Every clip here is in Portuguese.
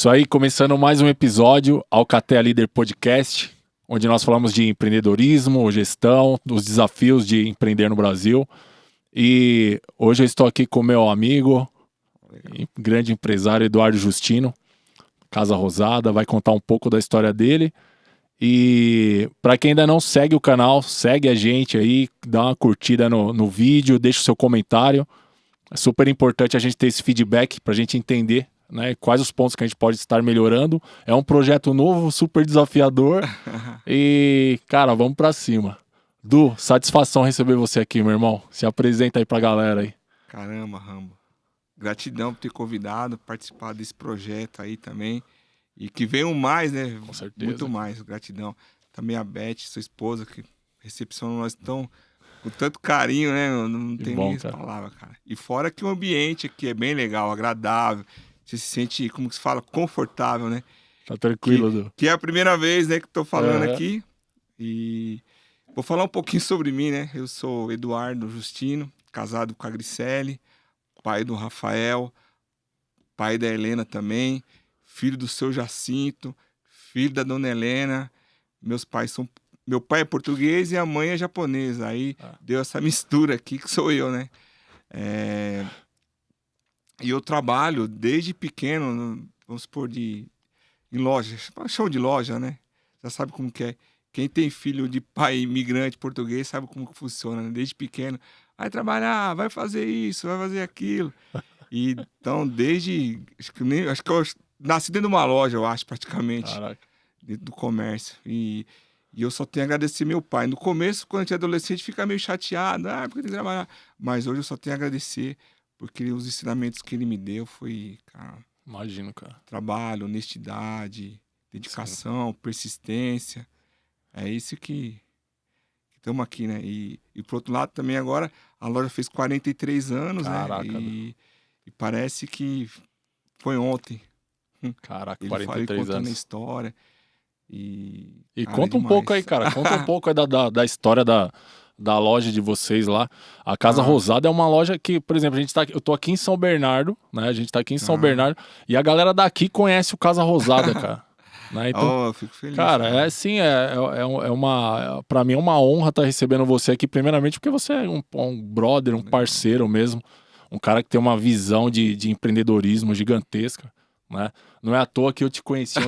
Isso aí, começando mais um episódio Alcatel Líder Podcast, onde nós falamos de empreendedorismo, gestão, dos desafios de empreender no Brasil. E hoje eu estou aqui com meu amigo, grande empresário Eduardo Justino, Casa Rosada, vai contar um pouco da história dele. E para quem ainda não segue o canal, segue a gente aí, dá uma curtida no vídeo, deixa o seu comentário. É super importante a gente ter esse feedback para a gente entender, né, quais os pontos que a gente pode estar melhorando. É um projeto novo, super desafiador. E, cara, vamos para cima. Du, satisfação receber você aqui, meu irmão. Se apresenta aí pra galera aí. Caramba, Rambo. Gratidão por ter convidado, participar desse projeto aí também. E que venham mais, né? Com certeza. Muito mais, gratidão. Também a Beth, sua esposa, que recepcionou nós tão com tanto carinho, né? Não tem nem palavra, cara. E fora que o ambiente aqui é bem legal, agradável. Você se sente, como que se fala, confortável, né? Tá tranquilo, Du. Que é a primeira vez, né, que tô falando aqui. E vou falar um pouquinho sobre mim, né? Eu sou Eduardo Justino, casado com a Gricelli, pai do Rafael, pai da Helena também, filho do seu Jacinto, filho da dona Helena. Meu pai é português e a mãe é japonesa. Aí deu essa mistura aqui que sou eu, né? E eu trabalho desde pequeno, vamos supor, em loja, chão de loja, né? Já sabe como que é. Quem tem filho de pai imigrante português sabe como que funciona, né? Desde pequeno. Vai trabalhar, vai fazer isso, vai fazer aquilo. E então, desde... Acho que eu nasci dentro de uma loja, eu acho, praticamente. Caraca. Dentro do comércio. E eu só tenho a agradecer meu pai. No começo, quando a gente é adolescente, fica meio chateado. Porque tem que trabalhar. Mas hoje eu só tenho a agradecer, porque os ensinamentos que ele me deu foi, cara... Imagino, cara. Trabalho, honestidade, dedicação, persistência. É isso que estamos aqui, né? E por outro lado também agora, a loja fez 43 anos, Caraca, né? E parece que foi ontem. Caraca, Ele 43 contando anos. a história. E cara, conta um pouco aí, cara. Conta um pouco aí da história da loja de vocês lá. A Casa Rosada é uma loja que, por exemplo, eu tô aqui em São Bernardo, né? A gente tá aqui em São Bernardo e a galera daqui conhece o Casa Rosada, cara. Né? Então, eu fico feliz. cara, é assim, pra mim é uma honra estar recebendo você aqui, primeiramente porque você é um brother, um parceiro mesmo, um cara que tem uma visão de empreendedorismo gigantesca, né? Não é à toa que eu te conheci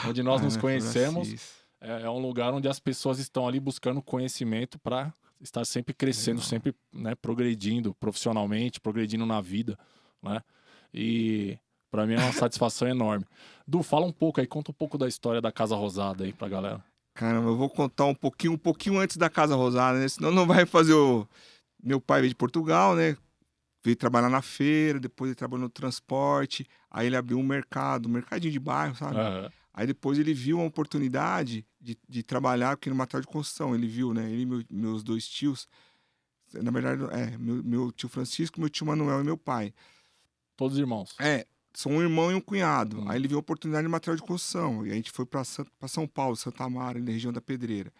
onde nós nos conhecemos. É um lugar onde as pessoas estão ali buscando conhecimento para estar sempre crescendo, sempre, né, progredindo profissionalmente, progredindo na vida, né? E para mim é uma satisfação enorme. Du, fala um pouco aí, conta um pouco da história da Casa Rosada aí pra galera. Caramba, eu vou contar um pouquinho antes da Casa Rosada, né? Senão não vai fazer o... Meu pai veio de Portugal, né? Veio trabalhar na feira, depois ele trabalhou no transporte, aí ele abriu um mercadinho de bairro, sabe? Aí depois ele viu uma oportunidade de trabalhar aqui no material de construção. Ele viu, né? Ele e meus dois tios. Na verdade, meu tio Francisco, meu tio Manuel e meu pai. Todos irmãos? São um irmão e um cunhado. Aí ele viu a oportunidade de material de construção. E a gente foi para São Paulo, Santa Amaro, na região da Pedreira.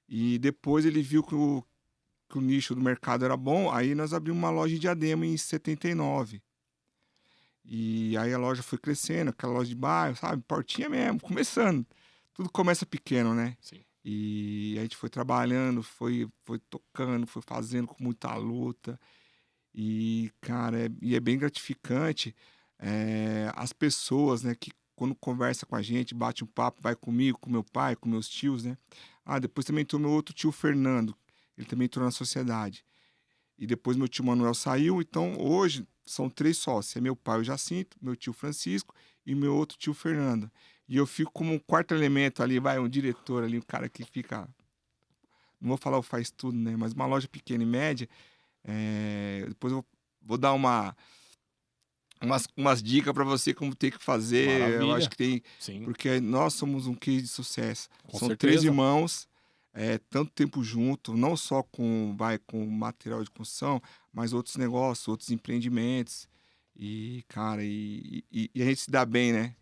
E depois ele viu que o nicho do mercado era bom. Aí nós abrimos uma loja de Diadema em 79. E aí a loja foi crescendo, aquela loja de bairro, sabe? Portinha mesmo, começando. Tudo começa pequeno, né? Sim. E a gente foi trabalhando, foi tocando, foi fazendo com muita luta. E, cara, é bem gratificante as pessoas, né? Que quando conversa com a gente, bate um papo, vai comigo, com meu pai, com meus tios, né? Depois também entrou meu outro tio Fernando. Ele também entrou na sociedade. E depois meu tio Manuel saiu, então hoje são 3 sócios. É meu pai, o Jacinto, meu tio Francisco e meu outro tio Fernando. E eu fico como um quarto elemento ali, um diretor ali, um cara que fica... Não vou falar o faz tudo, né? Mas uma loja pequena e média, depois eu vou dar umas dicas para você como ter que fazer. Maravilha. Eu acho que tem... Sim. Porque nós somos um case de sucesso. Com São certeza. 3 irmãos... tanto tempo junto, não só com material de construção, mas outros negócios, outros empreendimentos. E, cara, e a gente se dá bem, né?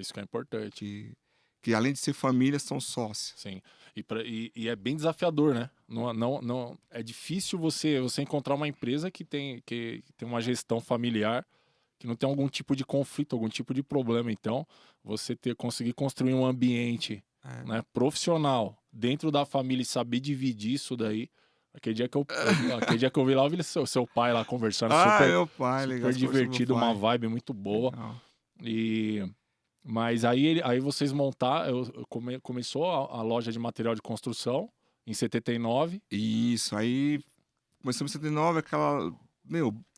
Isso que é importante. Que além de ser família, são sócios. Sim. E é bem desafiador, né? Não, é difícil você encontrar uma empresa que tem uma gestão familiar que não tem algum tipo de conflito, algum tipo de problema. Então, você conseguir construir um ambiente, né, profissional dentro da família e saber dividir isso daí. Aquele dia que eu vi lá, eu vi seu pai lá conversando, Meu pai, legal, super você conversou com meu divertido, uma pai. vibe muito boa. Legal. Mas aí vocês montaram, começou a loja de material de construção em 79. Isso, aí começamos em 79, aquela.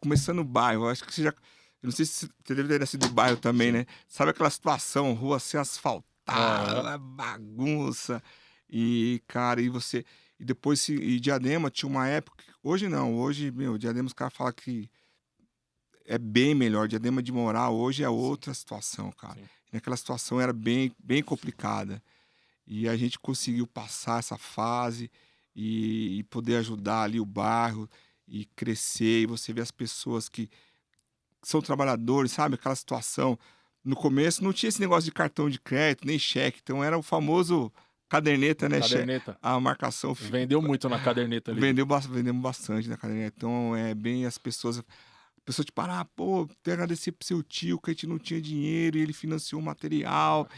Começando o bairro. Acho que você já. Eu não sei se você deve ter nascido do bairro também, Sim. né? Sabe aquela situação, rua sem asfaltada, Aham. bagunça. E, cara, E depois, e Diadema tinha uma época. Hoje não, hoje, Diadema os caras falam que é bem melhor. Diadema de morar hoje é outra situação, cara. Sim. E naquela situação era bem, bem complicada. E a gente conseguiu passar essa fase e poder ajudar ali o bairro e crescer. E você vê as pessoas que são trabalhadores, sabe? Aquela situação. No começo não tinha esse negócio de cartão de crédito, nem cheque. Então era o famoso caderneta, né? Caderneta. A marcação. Vendeu muito na caderneta ali. Vendemos bastante na caderneta. Então é bem as pessoas. A pessoa te parar, pô, tem que agradecer pro seu tio que a gente não tinha dinheiro e ele financiou o material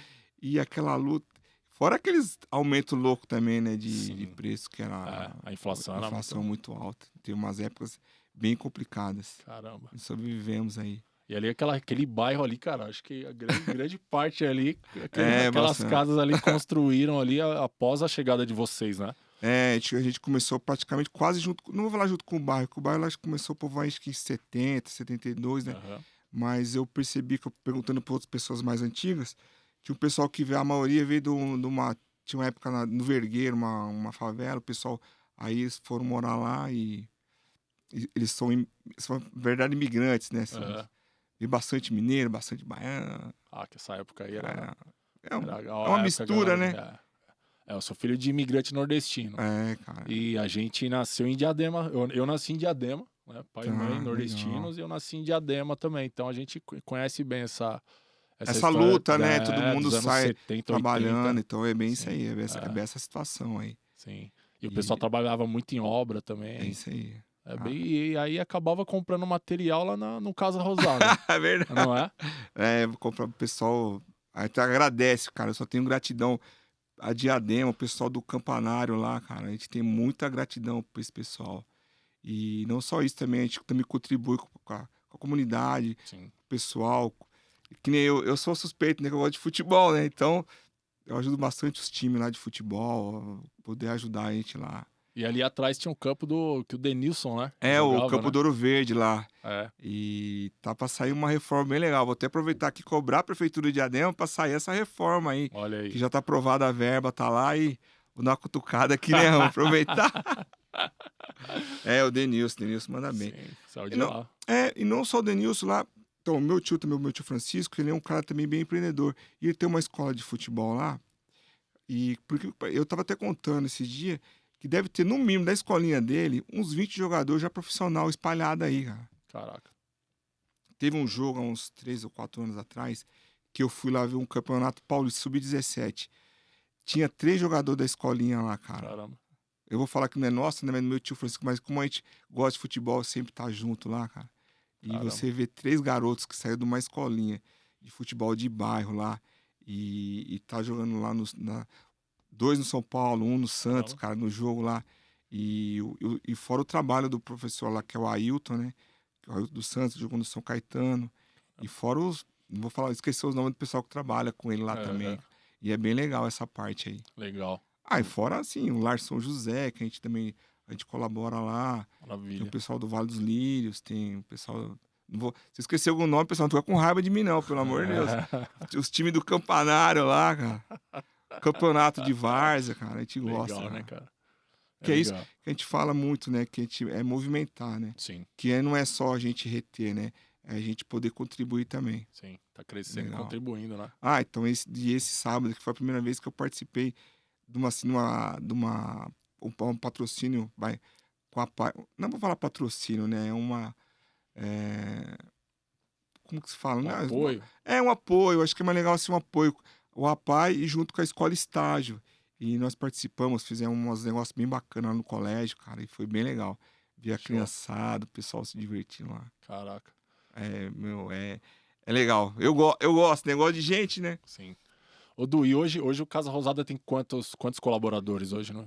e aquela luta. Fora aqueles aumentos loucos também, né, de preço, que era a inflação a era inflação muito alta. Tem umas épocas bem complicadas. Caramba. E sobrevivemos aí. E ali aquele bairro ali, cara, acho que a grande parte ali, aquelas bastante. casas ali construíram ali após a chegada de vocês, né? A gente começou praticamente quase junto, não vou falar junto com o bairro, que o bairro acho que começou a povoar acho que em 70, 72, né? Aham. Mas eu percebi que, perguntando para outras pessoas mais antigas, tinha um pessoal que veio, a maioria veio de uma. Tinha uma época no Vergueiro, uma favela, o pessoal. Aí eles foram morar lá e eles são verdade imigrantes, né? Aham. E bastante mineiro, bastante baiano. Que essa época aí era É uma época, mistura, galera, né? eu sou filho de imigrante nordestino. Cara. E a gente nasceu em Diadema. Eu nasci em Diadema, né? Pai e mãe Legal. nordestinos, e eu nasci em Diadema também. Então a gente conhece bem essa Essa história, luta, né? Todo mundo dos anos sai 70, trabalhando, 80. então é bem Sim. isso aí, é bem essa situação aí. Sim. E o pessoal trabalhava muito em obra também. É isso aí. E aí acabava comprando material lá no Casa Rosada. É verdade. Não é? Comprar pro pessoal. Aí tu agradece, cara. Eu só tenho gratidão a Diadema, o pessoal do Campanário lá, cara. A gente tem muita gratidão por esse pessoal. E não só isso também, a gente também contribui com a comunidade, Sim. o pessoal. Que nem eu sou suspeito, né? Que eu gosto de futebol, né? Então, eu ajudo bastante os times lá de futebol, poder ajudar a gente lá. E ali atrás tinha um campo que o Denilson, né? O Campo né? do Ouro Verde lá. É. E tá pra sair uma reforma bem legal. Vou até aproveitar aqui e cobrar a Prefeitura de Diadema pra sair essa reforma aí. Olha aí. Que já tá aprovada a verba, tá lá e vou dar uma cutucada aqui, né? Vamos aproveitar. O Denilson manda bem. Sim, saiu de lá. E não só o Denilson lá. Então, meu tio Francisco, ele é um cara também bem empreendedor. E ele tem uma escola de futebol lá. E porque eu tava até contando esse dia que deve ter, no mínimo, da escolinha dele, uns 20 jogadores já profissional espalhados aí, cara. Caraca. Teve um jogo há uns 3 ou 4 anos atrás que eu fui lá ver um campeonato paulista sub-17. Tinha 3 jogadores da escolinha lá, cara. Caramba. Eu vou falar que não é nosso, né? Meu tio Francisco, mas como a gente gosta de futebol, sempre tá junto lá, cara. E Caramba. você vê 3 garotos que saíram de uma escolinha de futebol de bairro lá e tá jogando lá 2 no São Paulo, 1 no Santos, cara, no jogo lá. E fora o trabalho do professor lá, que é o Ailton, né? O Ailton do Santos, jogou no São Caetano. E fora não vou falar, esqueci os nomes do pessoal que trabalha com ele lá também. E é bem legal essa parte aí. Legal. E fora, assim, o Lar São José, que a gente colabora lá. Maravilha. Tem o pessoal do Vale dos Lírios, tem o pessoal... Se eu esquecer algum nome, pessoal, não fica com raiva de mim não, pelo amor de Deus. Os times do Campanário lá, cara. Campeonato de várzea, cara, a gente gosta. Legal, né, cara? Que é isso que a gente fala muito, né? Que a gente é movimentar, né? Sim. Que não é só a gente reter, né? É a gente poder contribuir também. Sim, tá crescendo e contribuindo, né? Então esse sábado, que foi a primeira vez que eu participei de um patrocínio, com a PAI. Não vou falar patrocínio, né? Como que se fala? Um apoio. Um apoio, acho que é mais legal assim, um apoio. O APAI e junto com a Escola Estágio. E nós participamos, fizemos uns negócios bem bacanas lá no colégio, cara, e foi bem legal. Ver a criançada, o pessoal se divertindo lá. Caraca. É legal. Eu gosto, negócio de gente, né? Sim. Ô, Du, e hoje o Casa Rosada tem quantos colaboradores hoje, né?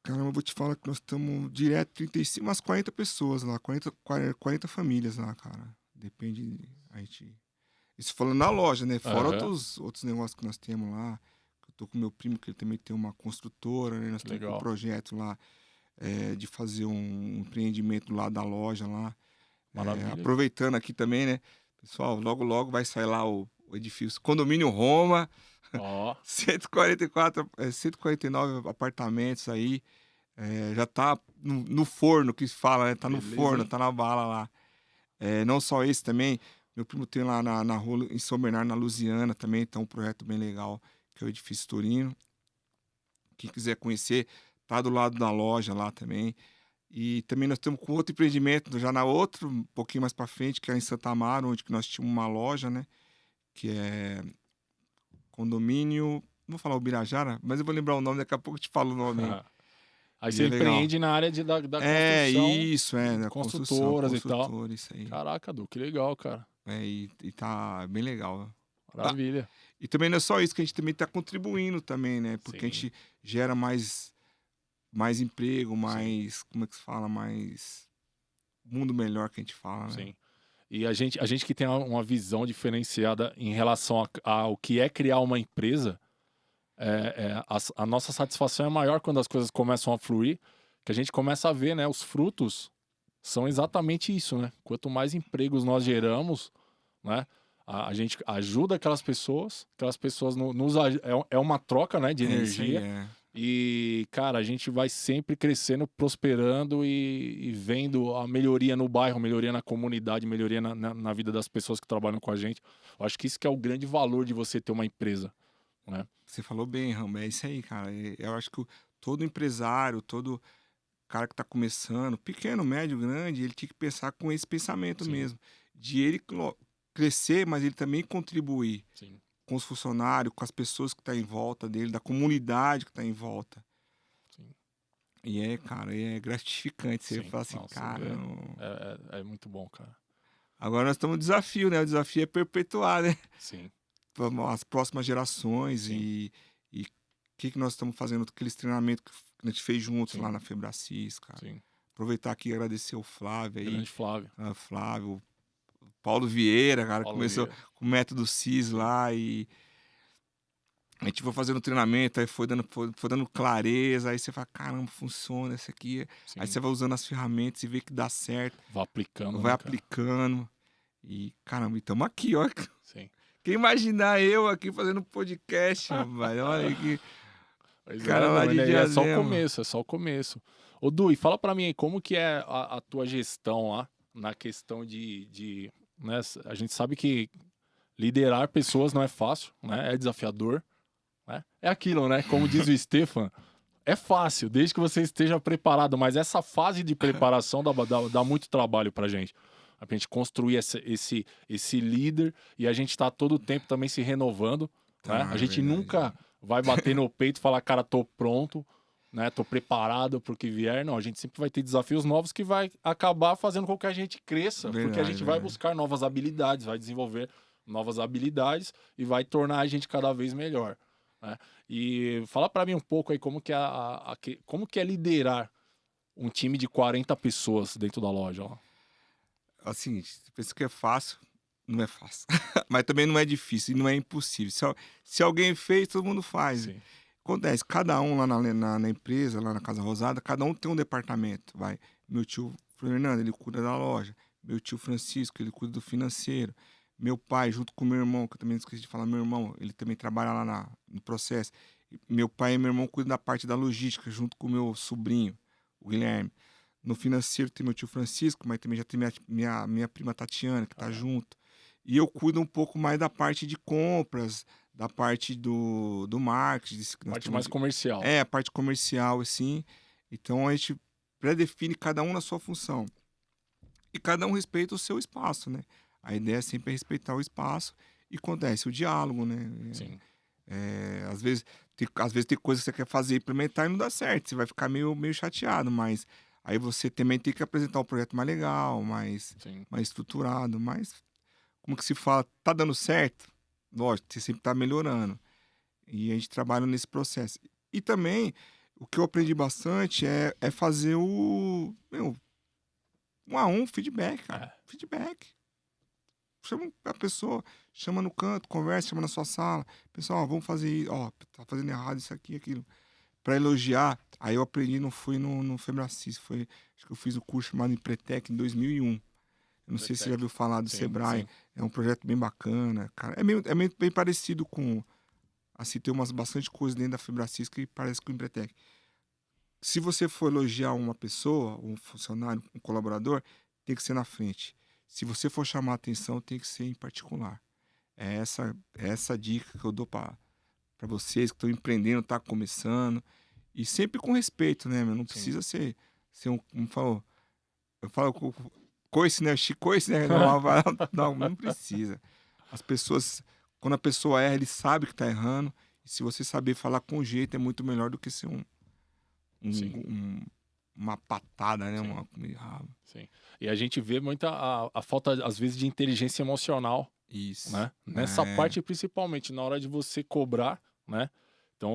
Caramba, eu vou te falar que nós estamos direto 35, umas 40 pessoas lá, 40 famílias lá, cara. Depende, a gente... Isso falando na loja, né? Fora Aham, outros negócios que nós temos lá. Eu tô com meu primo, que ele também tem uma construtora, né? Nós estamos com um legal. projeto lá de fazer um empreendimento lá da loja lá. Maravilha. Aproveitando aqui também, né? Pessoal, logo logo vai sair lá o edifício Condomínio Roma, Ó, 149 apartamentos aí. Já tá no forno que se fala, né? Tá no beleza, forno, hein? tá na bala lá. Não só esse também, meu primo tem lá na rua em São Bernardo, na Lusiana também, tá um projeto bem legal, que é o Edifício Torino. Quem quiser conhecer, tá do lado da loja lá também. E também nós temos com outro empreendimento, já na outra, um pouquinho mais para frente, que é em Santa Amaro, onde que nós tínhamos uma loja, né? Que é condomínio, não vou falar o Birajara, mas eu vou lembrar o nome, daqui a pouco eu te falo o nome aí. Aí E você é legal. empreende na área da É, construção, isso, de na construção, construtoras e tal. construtor, isso aí. Caraca, Du, que legal, cara. E tá bem legal. Tá. Maravilha. E também não é só isso, que a gente também tá contribuindo também, né? Porque a Sim, gente gera mais emprego, sim, mais, como é que se fala, mais mundo melhor que a gente fala, né? sim. E a gente que tem uma visão diferenciada em relação ao que é criar uma empresa, a nossa satisfação é maior quando as coisas começam a fluir, que a gente começa a ver, né? Os frutos são exatamente isso, né? Quanto mais empregos nós geramos, né? A gente ajuda aquelas pessoas é uma troca, né, de É isso aí, energia. E, cara, a gente vai sempre crescendo, prosperando e vendo a melhoria no bairro, melhoria na comunidade, melhoria na vida das pessoas que trabalham com a gente. Eu acho que isso que é o grande valor de você ter uma empresa, né? Você falou bem, Rambo, é isso aí, cara. Eu acho que todo empresário, todo cara que tá começando, pequeno, médio, grande, ele tinha que pensar com esse pensamento Sim, mesmo, de ele crescer, mas ele também contribuir sim, com os funcionários, com as pessoas que estão em volta dele, da comunidade que está em volta. sim, Cara, é gratificante. Você sim. fala assim, Não, você cara, vê. É muito bom, cara. agora nós estamos no desafio, né? O desafio é perpetuar, né? Sim, As próximas gerações sim, e o que nós estamos fazendo, aqueles treinamentos que a gente fez juntos lá sim, na Febracis, cara. sim. Aproveitar aqui e agradecer o Flávio aí, Grande Flávio. Flávio, Paulo Vieira, cara, Paulo começou Vieira. com o método CIS Sim, lá e a gente foi fazendo treinamento, aí foi dando clareza, aí você fala, caramba, funciona isso aqui. Aí sim. você vai usando as ferramentas e vê que dá certo, Vai aplicando, vai né, cara? aplicando. E, caramba, estamos aqui, ó. Sim. Quem imaginar eu aqui fazendo podcast, rapaz? Olha aí que Pois cara é, lá não, de é só o Diadema. começo, é só o começo. Ô, Du, e fala pra mim aí, como que é a tua gestão lá, na questão né, a gente sabe que liderar pessoas não é fácil, né? É desafiador, né? É aquilo, né? Como diz o Stefan, é fácil, desde que você esteja preparado, mas essa fase de preparação dá muito trabalho pra gente. A gente construir esse líder e a gente tá todo o tempo também se renovando, né? Tá, A é gente nunca verdade. vai bater no peito e falar, cara, tô pronto, né? Tô preparado pro que vier. Não, a gente sempre vai ter desafios novos que vai acabar fazendo com que a gente cresça, porque a Verdade, gente vai verdade. buscar novas habilidades, vai desenvolver novas habilidades e vai tornar a gente cada vez melhor, né? E fala para mim um pouco aí como que como que é liderar um time de 40 pessoas dentro da loja, ó. Assim, você pensa que é fácil, não é fácil. Mas também não é difícil e não é impossível. Se alguém fez, todo mundo faz. Sim, Acontece, cada um lá na empresa, lá na Casa Rosada, cada um tem um departamento, vai. Meu tio Fernando, ele cuida da loja. Meu tio Francisco, ele cuida do financeiro. Meu pai, junto com meu irmão, que eu também esqueci de falar, meu irmão, ele também trabalha lá no processo. Meu pai e meu irmão cuidam da parte da logística, junto com o meu sobrinho, o Guilherme. No financeiro tem meu tio Francisco, mas também já tem minha prima Tatiana, que tá aham. junto. E eu cuido um pouco mais da parte de compras, da parte do marketing, que nós Parte temos. mais comercial. A parte comercial, assim. Então a gente pré-define cada um na sua função. E cada um respeita o seu espaço, né? A ideia é sempre respeitar o espaço e acontece o diálogo, né? Sim, Às vezes tem coisas que você quer fazer e implementar e não dá certo. Você vai ficar meio chateado, mas Aí você também tem que apresentar um projeto mais legal, Sim. mais estruturado, mais, como que se fala, tá dando certo? Lógico, você sempre tá melhorando. E a gente trabalha nesse processo. E também, o que eu aprendi bastante é fazer um a um feedback, cara. É. Feedback. Chama a pessoa, chama no canto, conversa, chama na sua sala. Pessoal, ó, vamos fazer isso, ó, tá fazendo errado isso aqui, aquilo. Pra elogiar, aí eu aprendi, não fui no Febracis, acho que eu fiz o curso chamado Empretec em 2001. Eu não sei se você já ouviu falar do Sim, Sebrae, sim. é um projeto bem bacana, cara. É meio bem parecido com, assim, tem bastante coisa dentro da Febracis que parece com o Empretec. Se você for elogiar uma pessoa, um funcionário, um colaborador, tem que ser na frente. Se você for chamar a atenção, tem que ser em particular. É essa dica que eu dou para vocês que estão empreendendo, tá começando. E sempre com respeito, né, meu? Não Sim. precisa ser como falou. Eu falo coice, né? Chicoice, né? Não precisa. As pessoas, quando a pessoa erra, ele sabe que tá errando. E se você saber falar com jeito, é muito melhor do que ser Sim. uma patada, né? Sim. Uma comida rabo. Sim. E a gente vê muita a falta, às vezes, de inteligência emocional, Isso. né? Nessa parte, principalmente, na hora de você cobrar, né? Então,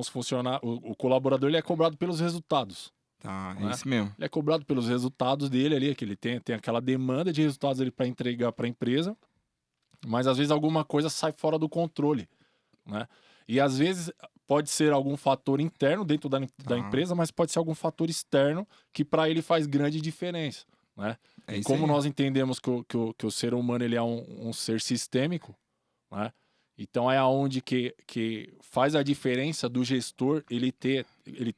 o colaborador ele é cobrado pelos resultados, Tá, é né? isso mesmo. Ele é cobrado pelos resultados dele ali, que ele tem aquela demanda de resultados ali para entregar para a empresa, mas às vezes alguma coisa sai fora do controle, né? E às vezes pode ser algum fator interno dentro da Tá. empresa, mas pode ser algum fator externo que para ele faz grande diferença, né? É E isso como aí. nós entendemos que o ser humano ele é um ser sistêmico, né? Então é aonde que faz a diferença do gestor ele ter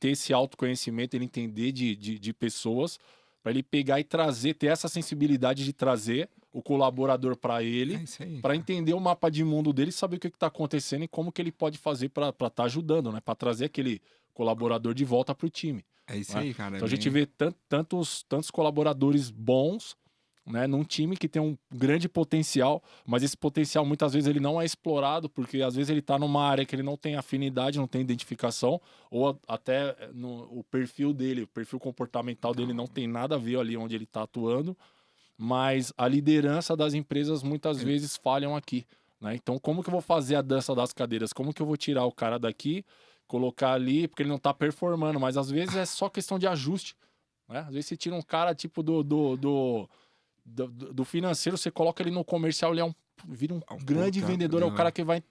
esse autoconhecimento, ele entender de pessoas, para ele pegar e ter essa sensibilidade de trazer o colaborador para É ele, isso aí, para cara. entender o mapa de mundo dele, saber o que está acontecendo e como que ele pode fazer para estar ajudando, né? Para trazer aquele colaborador de volta para o time. É isso Né? aí, cara. É Então a gente bem. vê tantos colaboradores bons, né, num time que tem um grande potencial, mas esse potencial muitas vezes ele não é explorado, porque às vezes ele está numa área que ele não tem afinidade, não tem identificação, ou até o perfil dele, o perfil comportamental dele não tem nada a ver ali onde ele está atuando, mas a liderança das empresas muitas vezes falham aqui. Né? Então, como que eu vou fazer a dança das cadeiras? Como que eu vou tirar o cara daqui, colocar ali, porque ele não está performando, mas às vezes é só questão de ajuste. Né? Às vezes você tira um cara tipo do financeiro, você coloca ele no comercial, ele vira um grande puta, vendedor, é o cara que vai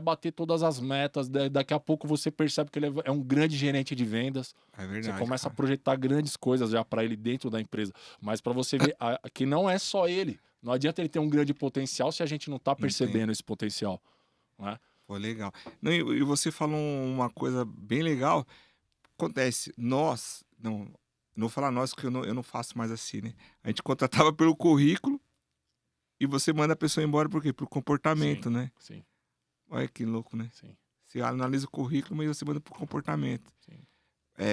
bater todas as metas, daqui a pouco você percebe que ele é um grande gerente de vendas, É você verdade, começa a cara. projetar grandes coisas já para ele dentro da empresa, mas para você ver que não é só ele, não adianta ele ter um grande potencial se a gente não tá Não tem. percebendo esse potencial, né? Pô, legal. Não, e você falou uma coisa bem legal. Acontece, nós, não vou falar nós, porque eu não faço mais assim, né? A gente contratava pelo currículo e você manda a pessoa embora por quê? Por Sim, comportamento, né? sim, Olha que louco, né? sim, Você analisa o currículo, mas você manda por comportamento. sim,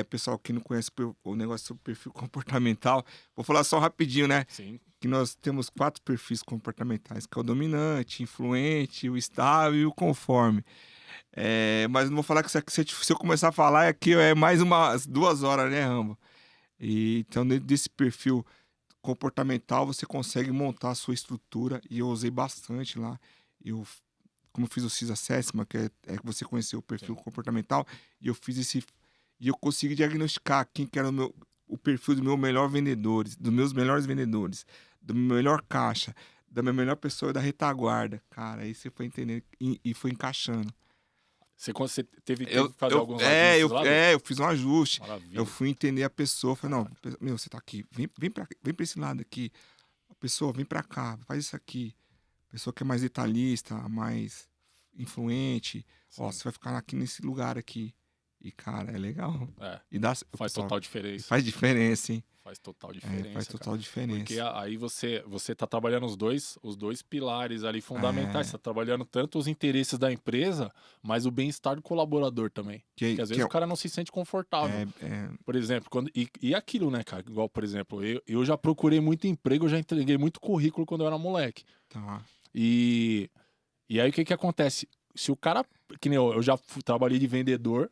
Pessoal que não conhece o negócio sobre perfil comportamental, vou falar só rapidinho, né? sim, Que nós temos 4 perfis comportamentais, que é o dominante, influente, o estável e o conforme. Mas não vou falar que se eu começar a falar aqui é mais umas 2 horas, né, Rambo? E então dentro desse perfil comportamental você consegue montar a sua estrutura e eu usei bastante lá. Eu, como eu fiz o CISA Assessment, que é que você conheceu o perfil sim. comportamental, e eu fiz e eu consegui diagnosticar quem que era o perfil do meu melhor vendedores, dos meus melhores vendedores, do meu melhor caixa, da minha melhor pessoa da retaguarda. Cara, aí você foi entendendo e foi encaixando. Você teve Eu, que fazer eu, alguns é, ajustes eu, lá, Du? é, eu fiz um ajuste. Eu Maravilha. fui entender a pessoa. Falei, não, Caraca. meu, você tá aqui. Vem pra esse lado aqui. A pessoa, vem pra cá, faz isso aqui. Pessoa que é mais detalhista, mais influente. Ó, Sim. você vai ficar aqui nesse lugar aqui. E, cara, é legal. É. E dá, Faz pessoal, total e diferença. faz diferença, hein? Faz total Faz diferença, cara. total Porque diferença. aí você tá trabalhando os dois pilares ali fundamentais. É, Você tá trabalhando tanto os interesses da empresa, mas o bem-estar do colaborador também. que, Porque às que vezes o cara não se sente confortável. Por exemplo, e aquilo, né, cara? Igual, por exemplo, eu já procurei muito emprego, eu já entreguei muito currículo quando eu era moleque. tá. E aí o que acontece? Se o cara, que nem eu já trabalhei de vendedor,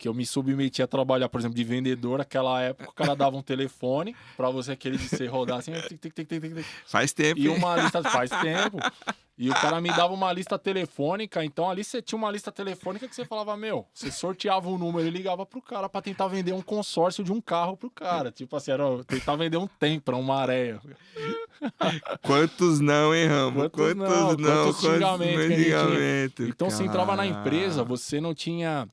que eu me submeti a trabalhar, por exemplo, de vendedor. Naquela época, o cara dava um telefone pra você, aquele de você rodar assim, tic, tic, tic, tic, tic, tic, Faz tempo, e hein? uma lista, faz tempo, e o cara me dava uma lista telefônica. Então ali você tinha uma lista telefônica que você falava, meu, você sorteava um número e ligava pro cara pra tentar vender um consórcio de um carro pro cara. Tipo assim, era tentar vender um Tempra, uma areia. Quantos não, hein, Rambo? Quantos não? Quantos xingamentos que a gente tinha. xingamentos, Então você entrava na empresa, cara. você não tinha...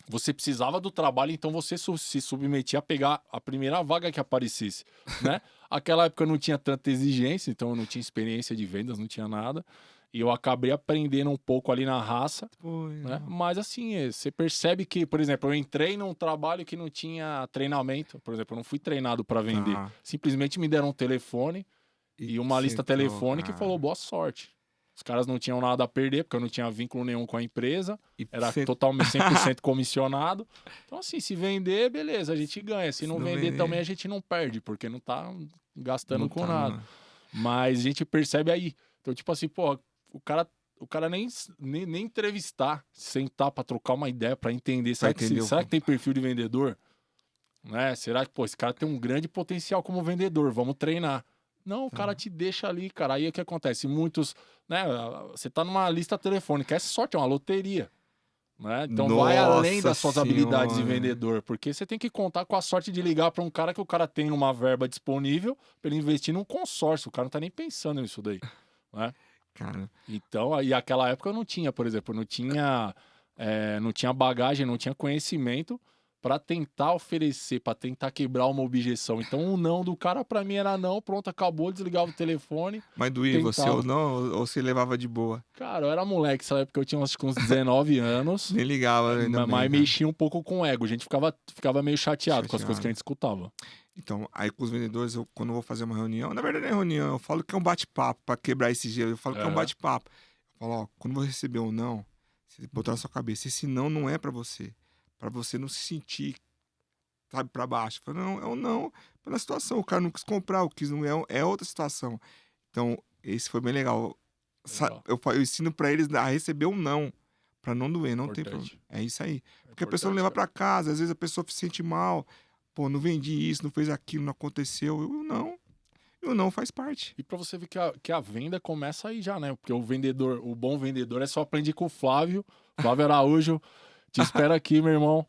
Você precisava do trabalho, então você se submetia a pegar a primeira vaga que aparecesse, né? Aquela época eu não tinha tanta exigência, então eu não tinha experiência de vendas, não tinha nada. E eu acabei aprendendo um pouco ali na raça, Foi, né? Mas assim, você percebe que, por exemplo, eu entrei num trabalho que não tinha treinamento. Por exemplo, eu não fui treinado para vender. tá. Simplesmente me deram um telefone e uma você lista entrou, telefônica e cara. falou boa sorte. Os caras não tinham nada a perder, porque eu não tinha vínculo nenhum com a empresa. E Era você- totalmente 100% comissionado. Então, assim, se vender, beleza, a gente ganha. Se não vender também, a gente não perde, porque não tá gastando não com tá, nada. não. Mas a gente percebe aí. Então, tipo assim, pô, o cara nem entrevistar, sentar pra trocar uma ideia, pra entender. Será que, entender será que tem perfil de vendedor? Né? Será que, pô, esse cara tem um grande potencial como vendedor, vamos treinar. Não, o cara te deixa ali, cara. Aí o que acontece? Muitos, né? Você tá numa lista telefônica, é sorte, é uma loteria. Né? Então vai além Nossa das suas habilidades de Senhora. vendedor, porque você tem que contar com a sorte de ligar para um cara que o cara tem uma verba disponível para ele investir num consórcio. O cara não tá nem pensando nisso daí. Né? Cara, Então, aí aquela época eu não tinha, por exemplo, não tinha bagagem, não tinha conhecimento para tentar oferecer, para tentar quebrar uma objeção. Então, o não do cara para mim era não, pronto, acabou, desligava o telefone, mas doía você ou tentava. não? Ou você levava de boa? Cara, eu era moleque, nessa época eu tinha acho que uns 19 anos, Nem ligava, ainda bem, mas cara. mexia um pouco com o ego. A gente ficava meio chateado com as coisas que a Chateado. gente escutava. Então, aí com os vendedores, quando eu vou fazer uma reunião, na verdade não é reunião, eu falo que é um bate-papo pra quebrar esse gelo. Eu falo que é um É. bate-papo. Eu falo, ó, quando você receber um não, você botar na sua cabeça, esse não é pra você não se sentir, sabe, pra baixo. Eu falo, não, é um não pela situação. O cara não quis comprar, o quis não é outra situação. Então, esse foi bem legal. Legal. Eu ensino pra eles a receber um não, pra não doer, não tem Importante. problema. É isso aí. É Porque a pessoa não importante, leva cara. pra casa, às vezes a pessoa se sente mal. Pô, não vendi isso, não fez aquilo, não aconteceu. E o não faz parte. E pra você ver que a venda começa aí já, né? Porque o bom vendedor é só aprender com o Flávio. Flávio Araújo, te espero aqui, meu irmão.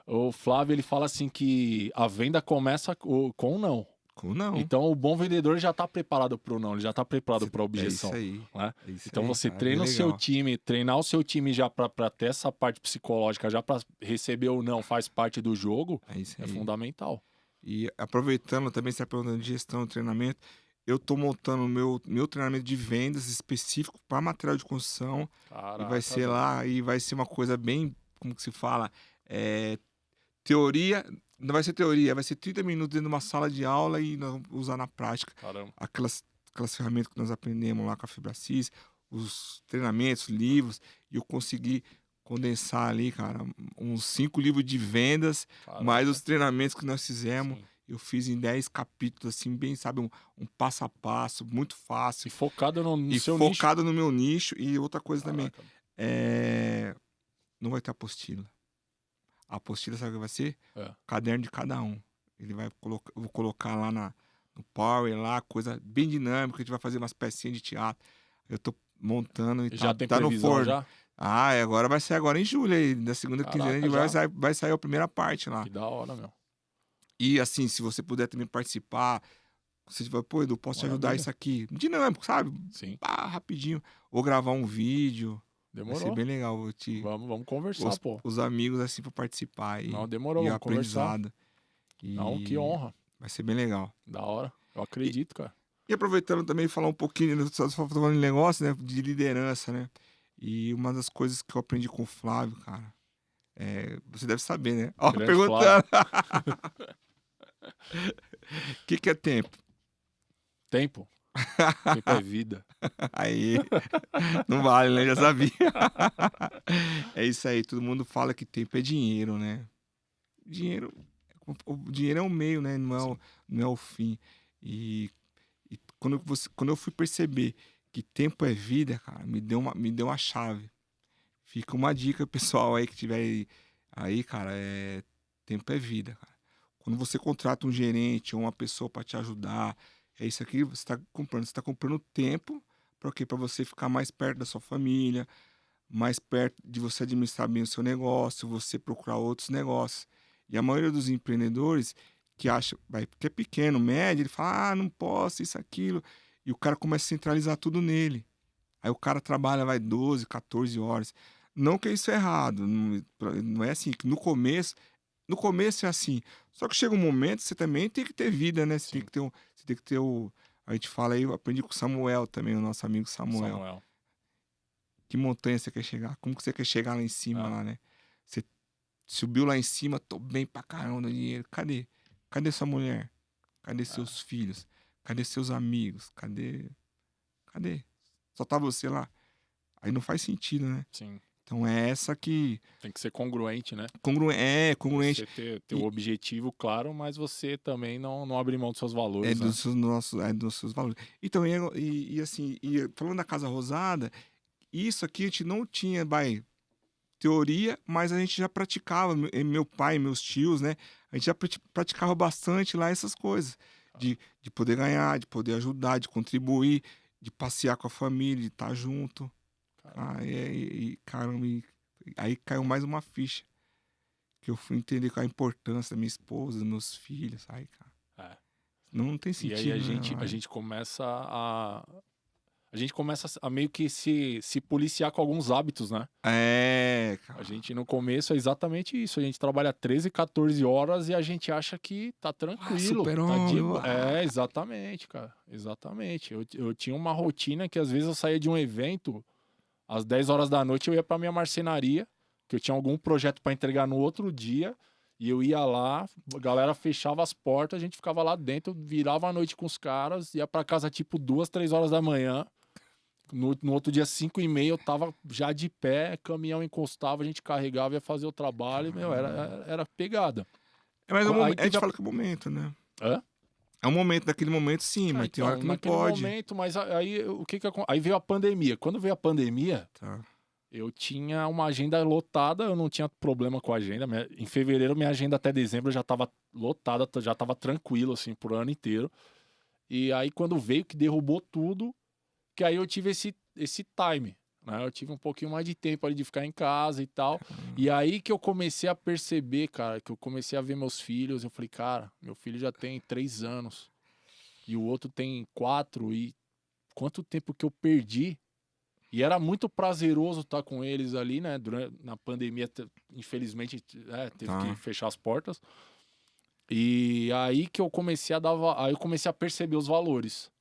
O Flávio, ele fala assim que a venda começa com o não. Com não. Então, o bom vendedor já tá preparado pro não, ele já tá preparado pra objeção. É isso aí. Né? É isso Então aí, você cara, treina bem o seu legal. time, treinar o seu time já pra ter essa parte psicológica, já pra receber ou não, faz parte do jogo, É isso é aí. fundamental. E aproveitando também, você está perguntando de gestão e treinamento, eu tô montando o meu treinamento de vendas específico para material de construção. Caraca, E vai ser velho. lá, e vai ser uma coisa bem, como que se fala? Teoria, não vai ser teoria, vai ser 30 minutos dentro de uma sala de aula e nós vamos usar na prática Caramba. aquelas ferramentas que nós aprendemos lá com a Fibracis, os treinamentos, livros, e eu consegui condensar ali, cara, uns 5 livros de vendas, Caraca. mais os treinamentos que nós fizemos. Sim. Eu fiz em 10 capítulos, assim, bem, sabe, um passo a passo, muito E fácil. focado no E seu nicho. focado no meu nicho. E outra coisa também, Caraca. não vai ter apostila. A apostila, sabe o que vai ser? É. O caderno de cada um. Ele vai colocar, eu vou colocar lá no Power, lá, coisa bem dinâmica. A gente vai fazer umas pecinhas de teatro. Eu tô montando e Já tem tá no previsão forno. já? Agora vai ser agora em julho aí. Na segunda Caraca, quinzena a gente já? vai sair a primeira parte lá. Que da hora, meu. E assim, se você puder também participar, você vai, pô, Edu, posso te ajudar Maravilha. isso aqui? Dinâmico, sabe? Sim. Rapidinho. Ou gravar um vídeo. Vai ser Demorou. bem legal. Vou te... Vamos conversar, pô. os amigos assim pra participar. Não, demorou, E vamos conversar. aprendizado. E Não, que honra. vai ser bem legal. Da hora. Eu acredito, cara. E aproveitando também falar um pouquinho, só falando de negócio, né? De liderança, né? E uma das coisas que eu aprendi com o Flávio, cara, você deve saber, né? Ó, Grande perguntando. O que é tempo? Tempo. Tempo é vida. Aí, não vale, né? Já sabia. É isso aí, todo mundo fala que tempo é dinheiro, né? O dinheiro é um meio, né? Não é o fim. E quando eu fui perceber que tempo é vida, cara, me deu uma chave. Fica uma dica, pessoal aí que tiver Aí, cara, tempo é vida, cara. Quando você contrata um gerente ou uma pessoa para te ajudar, é isso aqui que você está comprando. Você está comprando tempo para quê? Para você ficar mais perto da sua família, mais perto de você administrar bem o seu negócio, você procurar outros negócios. E a maioria dos empreendedores que acha, vai, porque é pequeno, médio, ele fala, não posso, isso, aquilo. E o cara começa a centralizar tudo nele. Aí o cara trabalha, vai 12, 14 horas. Não que isso é errado, não é assim, que no começo é assim. Só que chega um momento, você também tem que ter vida, né? Você tem Sim, que ter você tem que ter a gente fala aí, eu aprendi com o Samuel também, o nosso amigo Samuel. Samuel. Que montanha você quer chegar? Como que você quer chegar lá em cima, É, lá, né? Você subiu lá em cima, tô bem pra caramba no dinheiro. Cadê? Cadê sua mulher? Cadê é, seus filhos? Cadê seus amigos? Cadê? Só tá você lá. Aí não faz sentido, né? sim. Então é essa que Tem que ser congruente, né? congruente. Você ter o E objetivo claro, mas você também não abrir mão dos seus é valores, né? dos seus valores. Então, assim, falando da Casa Rosada, isso aqui a gente não tinha, teoria, mas a gente já praticava, meu pai, meus tios, né? A gente já praticava bastante lá essas coisas. De poder ganhar, de poder ajudar, de contribuir, de passear com a família, de estar junto. Caramba. Ah, caramba, aí caiu mais uma ficha. Que eu fui entender qual a importância da minha esposa, dos meus filhos. Ai, cara. É. Não tem E aí sentido, né? a gente começa a gente começa a meio que se policiar com alguns hábitos, né? A Cara. gente no começo é exatamente isso. A gente trabalha 13, 14 horas e a gente acha que tá Ah, tranquilo, tá de super-homem. boa. É, exatamente, cara. Exatamente. Eu tinha uma rotina que às vezes eu saía de um evento, às 10 horas da noite eu ia pra minha marcenaria, que eu tinha algum projeto para entregar no outro dia. E eu ia lá, a galera fechava as portas, a gente ficava lá dentro, virava a noite com os caras, ia pra casa tipo 2, 3 horas da manhã. No outro dia, 5h30, eu tava já de pé, caminhão encostava, a gente carregava, ia fazer o trabalho, e, meu, Caramba. era pegada. Mas Aí a gente teve a. fala que é o momento, né? Hã? É um momento, naquele momento sim, Ah, mas tem hora então, que não naquele pode. momento, mas aí o que que Aí veio a pandemia. Quando veio a pandemia, Tá. eu tinha uma agenda lotada, eu não tinha problema com a agenda. Em fevereiro, minha agenda até dezembro já tava lotada, já tava tranquilo, assim, por ano inteiro. E aí, quando veio que derrubou tudo, que aí eu tive esse time, né? Eu tive um pouquinho mais de tempo ali de ficar em casa e tal. E aí que eu comecei a perceber, cara, que eu comecei a ver meus filhos. Eu falei, cara, meu filho já tem 3 anos e o outro tem 4. E quanto tempo que eu perdi. E era muito prazeroso estar com eles ali, né? Na pandemia, infelizmente, teve que Tá. fechar as portas. E aí que eu comecei aí eu comecei a perceber os valores.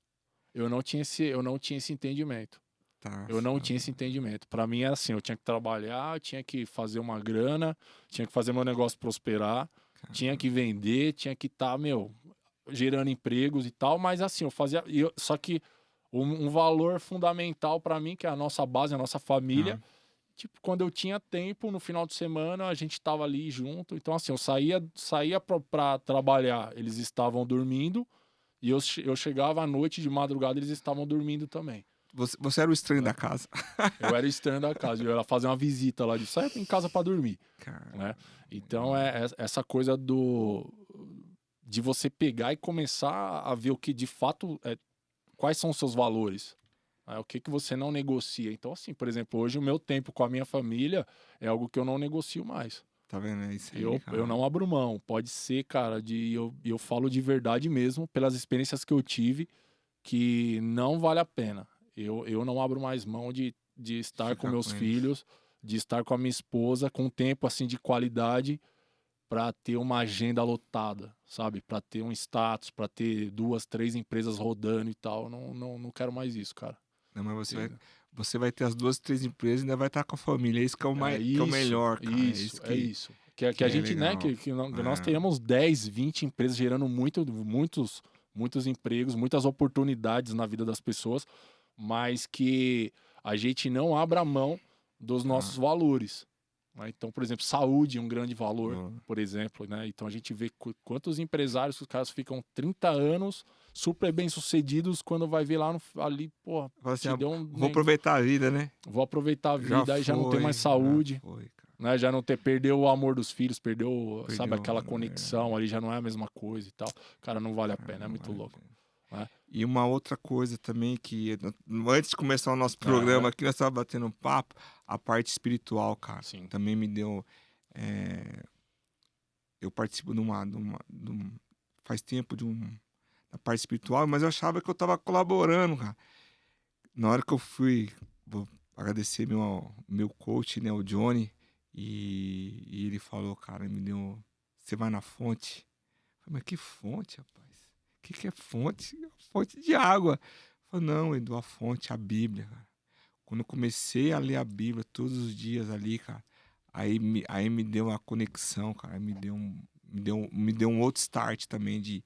Eu não tinha esse entendimento. Tá. Eu não tinha esse entendimento. Para mim era assim, eu tinha que trabalhar, eu tinha que fazer uma grana, tinha que fazer meu negócio prosperar, tinha que vender, tinha que estar, gerando empregos e tal, mas assim, eu fazia, só que um valor fundamental para mim, que é a nossa base, a nossa família, Tá. tipo, quando eu tinha tempo no final de semana, a gente tava ali junto. Então assim, eu saía para trabalhar, eles estavam dormindo, e eu chegava à noite de madrugada, eles estavam dormindo também. Você era o estranho da Né? casa. Eu era estranho da casa, eu ia fazer uma visita lá de sai em casa para dormir, Cara. né? Então essa coisa de você pegar e começar a ver o que de fato quais são os seus valores, né? O que que você não negocia. Então assim, por exemplo, hoje o meu tempo com a minha família é algo que eu não negocio mais. Tá vendo? É isso aí, Eu cara. não abro mão. Pode ser, cara, eu falo de verdade mesmo pelas experiências que eu tive que não vale a pena. Eu não abro mais mão de estar com Ficar meus com eles. filhos, de estar com a minha esposa, com tempo assim de qualidade para ter uma agenda lotada, sabe? Para ter um status, para ter 2, 3 empresas rodando e tal. Não quero mais isso, cara. Não, mas Entendeu? você vai ter as 2, 3 empresas e ainda vai estar com a família. É isso que é É que é o isso, melhor, cara. É isso, isso é isso. Que que a é gente, né, legal. que nós É, tenhamos 10, 20 empresas gerando muitos empregos, muitas oportunidades na vida das pessoas, mas que a gente não abra mão dos nossos tá. valores, né? Então, por exemplo, saúde é um grande valor, Boa. por exemplo, né? Então a gente vê quantos empresários que os caras ficam 30 anos super bem sucedidos quando vai ver lá ali, pô, Fala assim, te deu vou aproveitar a vida, né? vou aproveitar a Já vida, aí já não tem mais saúde, foi, cara. né? Já não ter, perdeu o amor dos filhos, perdeu, sabe, Perdeu, aquela conexão ali, já não é a mesma coisa e tal. Cara, não vale a pena, é não muito vale a louco. pena. Né? E uma outra coisa também que, antes de começar o nosso programa Aham. aqui, nós estávamos batendo um papo, a parte espiritual, cara, Sim. também me deu... eu participo faz tempo da parte espiritual, mas eu achava que eu tava colaborando, cara. Na hora que eu fui, vou agradecer meu coach, né, o Johnny, e ele falou, cara, me deu, você vai na fonte. Eu falei, mas que fonte, rapaz? O que é fonte? Fonte de água. Eu falei, não, Edu, a fonte, a Bíblia, cara. Quando eu comecei a ler a Bíblia todos os dias ali, cara, aí me deu uma conexão, cara, me deu um outro start também que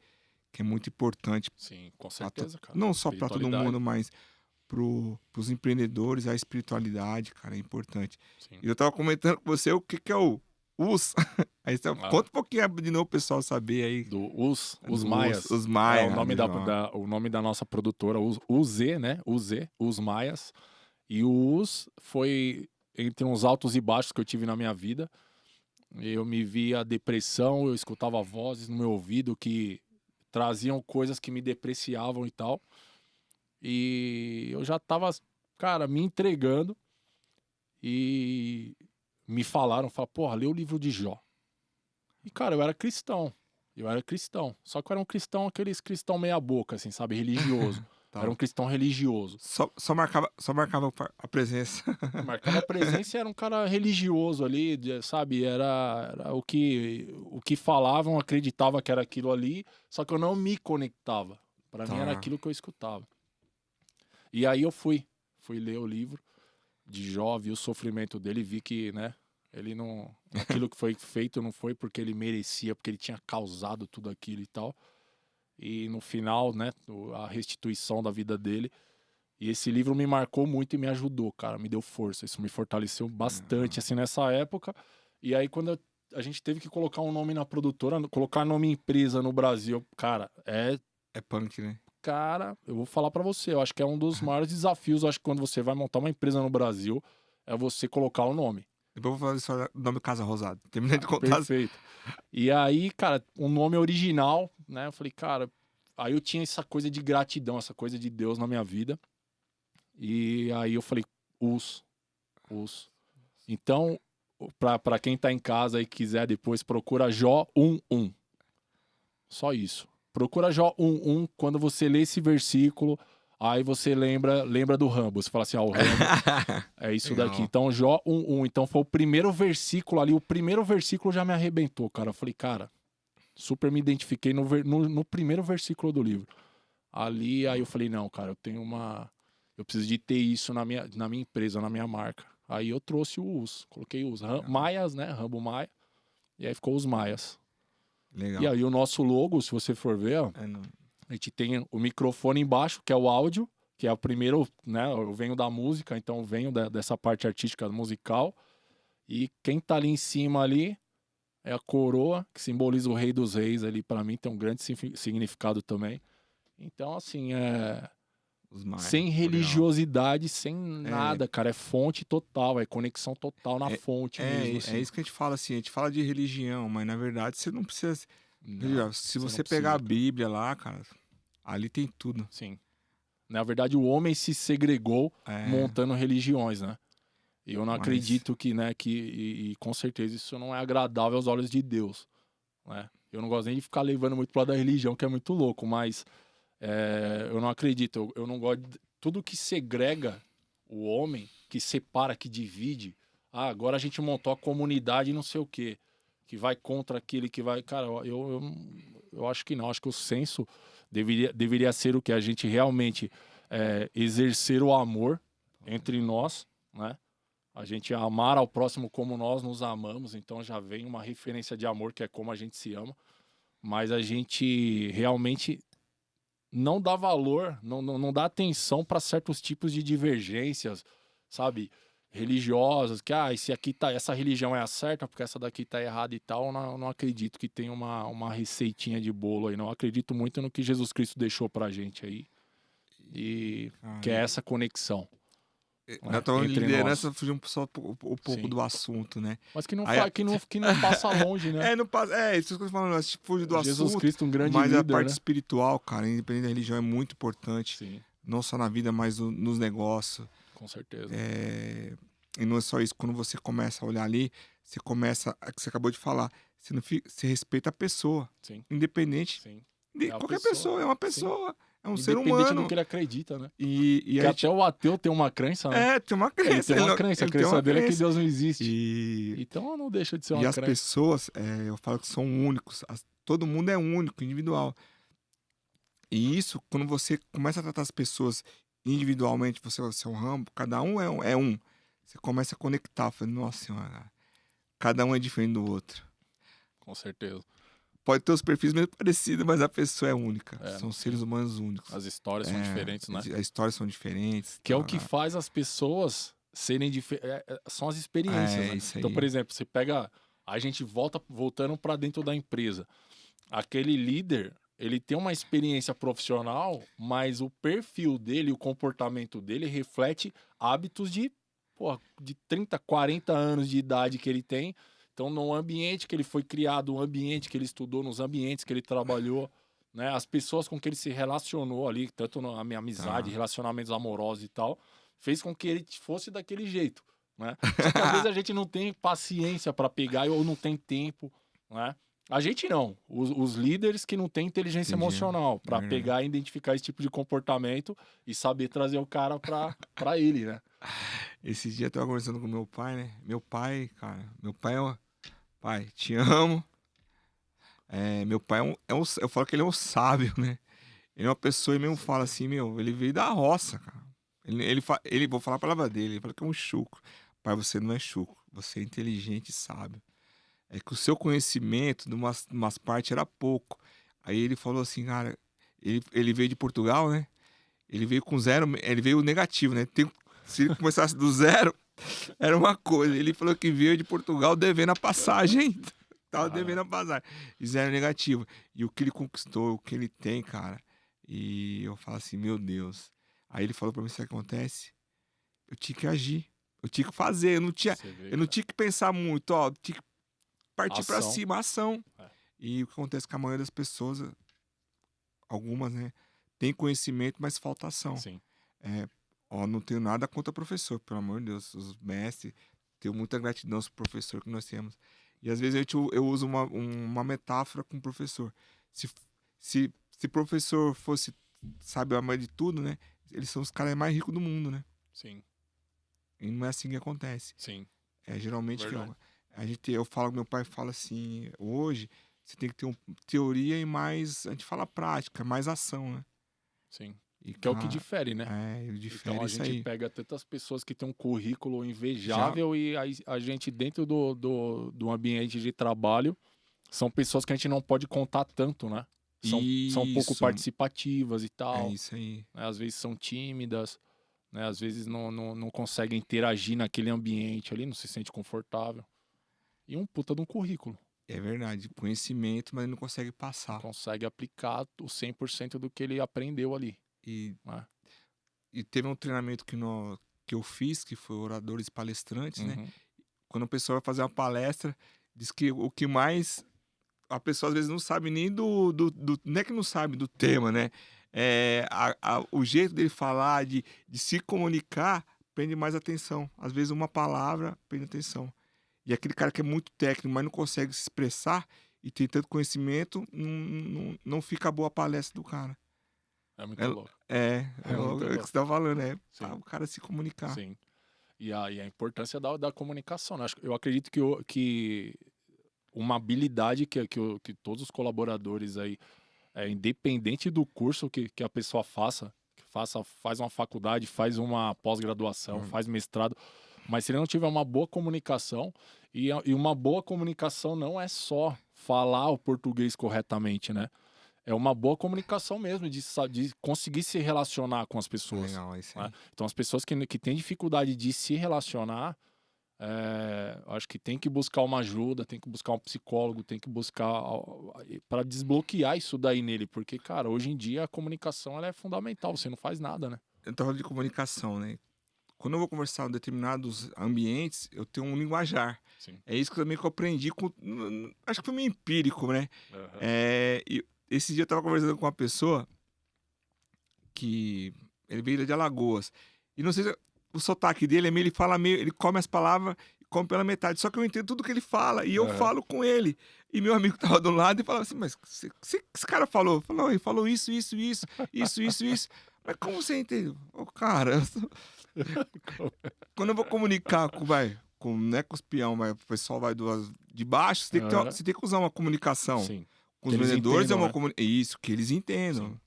é muito importante, Sim, com certeza, cara. não só para todo Espiritualidade. mundo, mas pros empreendedores, a espiritualidade, cara, é importante. Sim. E eu tava comentando com você o que é o US. Aí você Ah, conta um pouquinho de novo, o pessoal saber aí os do Maias. Os É o Maia, nome deixa eu falar. o nome da nossa produtora, UZ, né? UZ, os Maias. E o US foi entre uns altos e baixos que eu tive na minha vida. Eu me via depressão, eu escutava vozes no meu ouvido que traziam coisas que me depreciavam e tal. E eu já tava, cara, me entregando e me falaram, porra, lê o livro de Jó. E, cara, eu era cristão. Eu era cristão. Só que eu era um cristão, aqueles cristão meia boca, assim, sabe? Religioso. Eu era um Tá. cristão religioso. Só marcava a presença. Marcava presença e era um cara religioso ali, sabe? Era o que falavam, acreditava que era aquilo ali, só que eu não me conectava. Para mim era Tá. aquilo que eu escutava. E aí eu fui ler o livro de Jó, vi o sofrimento dele, vi que, né, ele não, aquilo que foi feito não foi porque ele merecia, porque ele tinha causado tudo aquilo e tal. E no final, né, a restituição da vida dele. E esse livro me marcou muito e me ajudou, cara, me deu força. Isso me fortaleceu bastante, assim, nessa época. E aí, quando a gente teve que colocar um nome na produtora, colocar nome empresa no Brasil, cara, É punk, né? Cara, eu vou falar pra você, eu acho que é um dos maiores desafios, eu acho que quando você vai montar uma empresa no Brasil, é você colocar o nome. Depois eu vou fazer só o nome Casa Rosada. Terminei de contar. Perfeito. E aí, cara, um nome original, né? Eu falei, cara, aí eu tinha essa coisa de gratidão, essa coisa de Deus na minha vida. E aí eu falei, us. Então, pra quem tá em casa e quiser depois, procura Jó 11. Só isso. Procura Jó 11, quando você lê esse versículo, aí você lembra do Rambo. Você fala assim, o Rambo é isso daqui. Legal. Então, Jó 11. Então, foi o primeiro versículo ali. O primeiro versículo já me arrebentou, cara. Eu falei, cara, super me identifiquei no primeiro versículo do livro. Ali, aí eu falei, não, cara, eu preciso de ter isso na minha empresa, na minha marca. Aí eu trouxe o US, coloquei os Maias, né? Rambo Maia. E aí ficou os Maias. Legal. E aí o nosso logo, se você for ver, ó, a gente tem o microfone embaixo, que é o áudio, que é o primeiro, né? Eu venho da música, então eu venho dessa parte artística musical. E quem tá ali em cima ali é a coroa, que simboliza o Rei dos Reis ali, para mim tem um grande significado também. Então, assim, sem religiosidade, sem nada, cara. É fonte total, é conexão total na fonte mesmo. Assim. É isso que a gente fala assim, a gente fala de religião, mas na verdade você não precisa. Não, Se não você precisa, pegar a cara. Bíblia lá, cara, ali tem tudo. Sim. Na verdade, o homem se segregou montando religiões, né? E eu não acredito que, né, e com certeza isso não é agradável aos olhos de Deus, né? Eu não gosto nem de ficar levando muito pro lado da religião, que é muito louco, mas eu não acredito, eu não gosto de tudo que segrega o homem, que separa, que divide. Ah, agora a gente montou a comunidade não sei o quê, que vai contra aquele que vai... Cara, eu acho que não, acho que o senso deveria ser o que? A gente realmente exercer o amor entre nós, né? A gente amar ao próximo como nós nos amamos, então já vem uma referência de amor que é como a gente se ama, mas a gente realmente não dá valor, não dá atenção para certos tipos de divergências, sabe? Religiosas, que esse aqui tá, essa religião é a certa, porque essa daqui tá errada e tal. Não acredito que tenha uma receitinha de bolo aí. Não acredito muito no que Jesus Cristo deixou pra gente aí. E que é essa conexão. Na tua entre liderança, nós. fugir só um pouco Sim. do assunto, né? Mas que não, Aí, que não passa longe, né? não passa. Isso que eu tô falando, tipo, fugir do Jesus assunto, Cristo, um grande mas a líder, parte né? espiritual, cara, independente da religião, é muito importante. Sim, Não só na vida, mas nos negócios. com certeza. E não é só isso, quando você começa a olhar ali, você começa, é que você acabou de falar, você respeita a pessoa, Sim, independente sim. de É a qualquer pessoa. pessoa, é uma Sim. pessoa, é um ser Independente do humano. que ele acredita, né? E Porque a até gente, o ateu tem uma crença, né? tem uma Ele crença, tem uma não- crença, a ele tem crença uma dele é que crença. Deus não existe. E, Então não deixa de ser e uma as crença. pessoas, eu falo que são únicos, todo mundo é único, individual. E isso, quando você começa a tratar as pessoas individualmente, você é o seu ramo, cada um é um. Você começa a conectar, falando, nossa senhora, cada um é diferente do outro. Com certeza. Pode ter os perfis meio parecidos, mas a pessoa é única. São Sim. seres humanos únicos. As histórias são diferentes, né? As histórias são diferentes. Que é o que faz as pessoas serem diferentes. São as experiências, né? Isso aí. Então, por exemplo, você pega. A gente voltando para dentro da empresa. Aquele líder, ele tem uma experiência profissional, mas o perfil dele, o comportamento dele reflete hábitos de 30, 40 anos de idade que ele tem. Então, no ambiente que ele foi criado, o ambiente que ele estudou, nos ambientes que ele trabalhou, né? As pessoas com que ele se relacionou ali, tanto na minha amizade, relacionamentos amorosos e tal, fez com que ele fosse daquele jeito, né? Só que às vezes a gente não tem paciência para pegar ou não tem tempo, né? A gente não, os líderes que não têm inteligência emocional para pegar e identificar esse tipo de comportamento e saber trazer o cara para ele, né? Esse dia eu tava conversando com meu pai, né? Meu pai, cara, pai, te amo. Meu pai eu falo que ele é um sábio, né? Ele é uma pessoa, ele mesmo fala assim, ele veio da roça, cara. Vou falar a palavra dele, ele fala que é um chucro. Pai, você não é chucro, você é inteligente e sábio. É que o seu conhecimento de umas partes era pouco. Aí ele falou assim, cara, ele veio de Portugal, né? Ele veio com zero, ele veio negativo, né? Se ele começasse do zero, era uma coisa. Ele falou que veio de Portugal devendo a passagem ainda. Tava devendo a passagem. E zero negativo. E o que ele conquistou, o que ele tem, cara. E eu falo assim, meu Deus. Aí ele falou pra mim, sabe o que acontece? Eu tinha que agir. Eu tinha que fazer. Eu não tinha que pensar muito, ó. Eu tinha que partir pra cima, ação. E o que acontece com a maioria das pessoas, algumas, né? Tem conhecimento, mas falta ação. Sim. Não tenho nada contra professor, pelo amor de Deus. Os mestres, tenho muita gratidão ao professor que nós temos. E às vezes eu uso uma metáfora com o professor. Se professor fosse, sabe, a mãe de tudo, né? Eles são os caras mais ricos do mundo, né? Sim. E não é assim que acontece. Sim. Geralmente meu pai fala assim, hoje você tem que ter teoria e mais, a gente fala prática, mais ação, né? Sim. E, que é o que difere, né? Difere então a isso gente aí. pega tantas pessoas que têm um currículo invejável e a gente dentro do ambiente de trabalho são pessoas que a gente não pode contar tanto, né? São pouco participativas e tal. É isso aí. Né? Às vezes são tímidas, né? Às vezes não conseguem interagir naquele ambiente ali, não se sente confortável. E um puta de um currículo. É verdade, conhecimento, mas ele não consegue passar. Não consegue aplicar o 100% do que ele aprendeu ali. E teve um treinamento que eu fiz, que foi oradores e palestrantes, né? Quando a pessoa vai fazer uma palestra, diz que o que mais... A pessoa às vezes não sabe nem não é que não sabe do tema, né? O jeito dele falar, de se comunicar, prende mais atenção. Às vezes uma palavra prende atenção. E aquele cara que é muito técnico, mas não consegue se expressar e tem tanto conhecimento, não fica boa a palestra do cara. É muito louco. É o que você tá falando, o cara se comunicar. Sim. E a importância da comunicação, né? Eu acredito que uma habilidade que todos os colaboradores aí, independente do curso que a pessoa faz uma faculdade, faz uma pós-graduação, faz mestrado, mas se ele não tiver uma boa comunicação, e uma boa comunicação não é só falar o português corretamente, né? É uma boa comunicação mesmo, de conseguir se relacionar com as pessoas. Legal, isso aí. Né? Então, as pessoas que têm dificuldade de se relacionar, acho que tem que buscar uma ajuda, tem que buscar um psicólogo, tem que buscar para desbloquear isso daí nele. Porque, cara, hoje em dia a comunicação ela é fundamental, você não faz nada, né? Eu tô falando de comunicação, né? quando eu vou conversar em determinados ambientes, eu tenho um linguajar. Sim. É isso que também que eu aprendi com, acho que foi meio empírico, né? Aham. E esse dia eu tava conversando com uma pessoa que ele veio de Alagoas. E não sei se o sotaque dele é meio, ele fala meio, ele come as palavras e come pela metade. Só que eu entendo tudo que ele fala e eu Aham. falo com ele. E meu amigo tava do lado e falava assim, mas esse cara falou? Falou, ele falou isso. Mas como você entendeu? Ô, cara, quando eu vou comunicar não é com os peão, mas o pessoal vai de baixo, Aham. você tem que usar uma comunicação. Sim. Com Que os eles vendedores entendam, é uma né? comunicação. Isso, que eles entendam. Sim.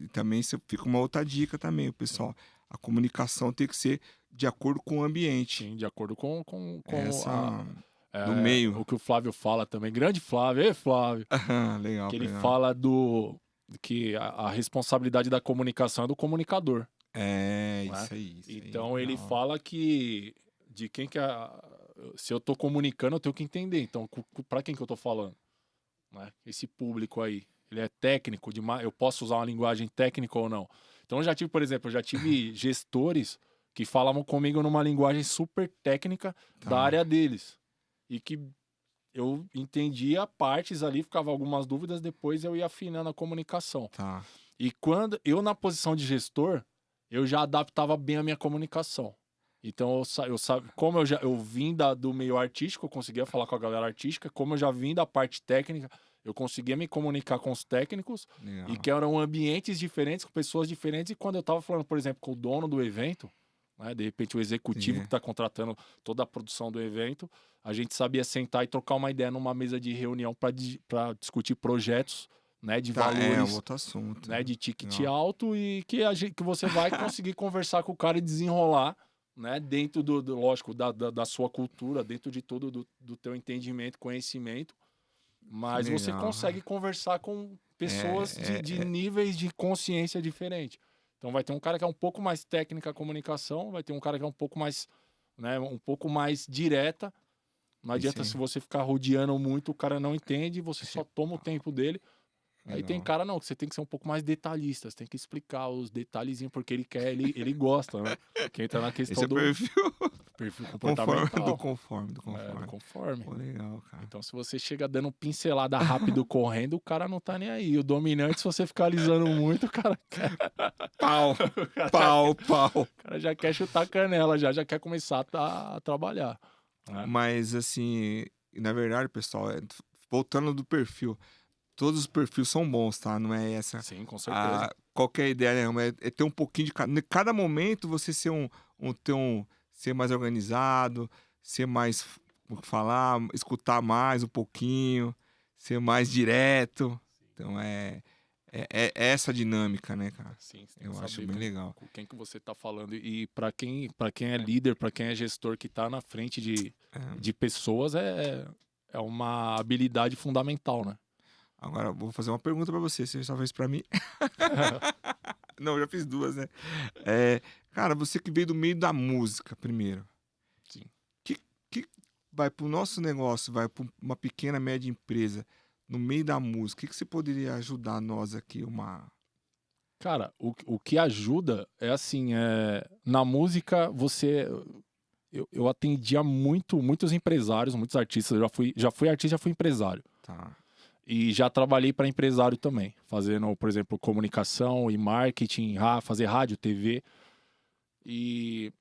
E também isso fica uma outra dica também, o pessoal. A comunicação tem que ser de acordo com o ambiente. Sim, de acordo com Essa do meio. o que o Flávio fala também. Grande Flávio, ei Flávio. Legal, Que ele legal. fala que a responsabilidade da comunicação é do comunicador. É, Né? isso aí. Então ele legal. fala que de quem que se eu tô comunicando, eu tenho que entender. Então, para quem que eu tô falando? Né? Esse público aí, ele é técnico demais, eu posso usar uma linguagem técnica ou não? Então eu já tive, por exemplo, gestores que falavam comigo numa linguagem super técnica da Tá. área deles. E que eu entendia partes ali, ficava algumas dúvidas, depois eu ia afinando a comunicação. Tá. E quando eu, na posição de gestor, eu já adaptava bem a minha comunicação. Então, como eu vim do meio artístico, eu conseguia falar com a galera artística, como eu já vim da parte técnica, eu conseguia me comunicar com os técnicos, Legal. e que eram ambientes diferentes, com pessoas diferentes, e quando eu estava falando, por exemplo, com o dono do evento, né, de repente o executivo Sim. que está contratando toda a produção do evento, a gente sabia sentar e trocar uma ideia numa mesa de reunião para discutir projetos, né, de valores, outro assunto. né, de ticket Legal. alto, e que você vai conseguir conversar com o cara e desenrolar, né, dentro lógico, da sua cultura, dentro de todo do teu entendimento, conhecimento, mas você legal. consegue conversar com pessoas de níveis de consciência diferentes. Então vai ter um cara que é um pouco mais técnica a comunicação, vai ter um cara que é um pouco mais, né, um pouco mais direta. Não adianta se você ficar rodeando muito, o cara não entende, você só toma o tempo dele. Aí tem cara, não, que você tem que ser um pouco mais detalhista, você tem que explicar os detalhezinhos, porque ele quer, ele gosta, né? Que entra na questão Esse é do perfil comportamental. do conforme. Do conforme. Pô, legal, cara. Então, se você chega dando pincelada rápido correndo, o cara não tá nem aí. O dominante, se você ficar alisando muito, o cara quer. Pau. O cara já quer chutar a canela, já quer começar a trabalhar. Né? Mas, assim, na verdade, pessoal, voltando do perfil, todos os perfis são bons, tá? Não é essa. Sim, com certeza. Qualquer ideia, né? É ter um pouquinho de cada. Cada momento você ser ser mais organizado, ser mais. Falar, escutar mais um pouquinho, ser mais direto. Então é essa dinâmica, né, cara? Sim, eu acho bem legal. Com quem que você tá falando. E para quem é líder, para quem é gestor que tá na frente de pessoas, é uma habilidade fundamental, né? Agora, vou fazer uma pergunta pra você. Você só fez pra mim? Não, eu já fiz duas, né? Cara, você que veio do meio da música primeiro. Sim. Que vai pro nosso negócio, vai pra uma pequena, média empresa, no meio da música, o que você poderia ajudar nós aqui? Cara, o que ajuda é assim, na música eu atendia muitos empresários, muitos artistas. Eu já fui artista, já fui empresário. Tá. E já trabalhei para empresário também, fazendo, por exemplo, comunicação e marketing, fazer rádio, TV. E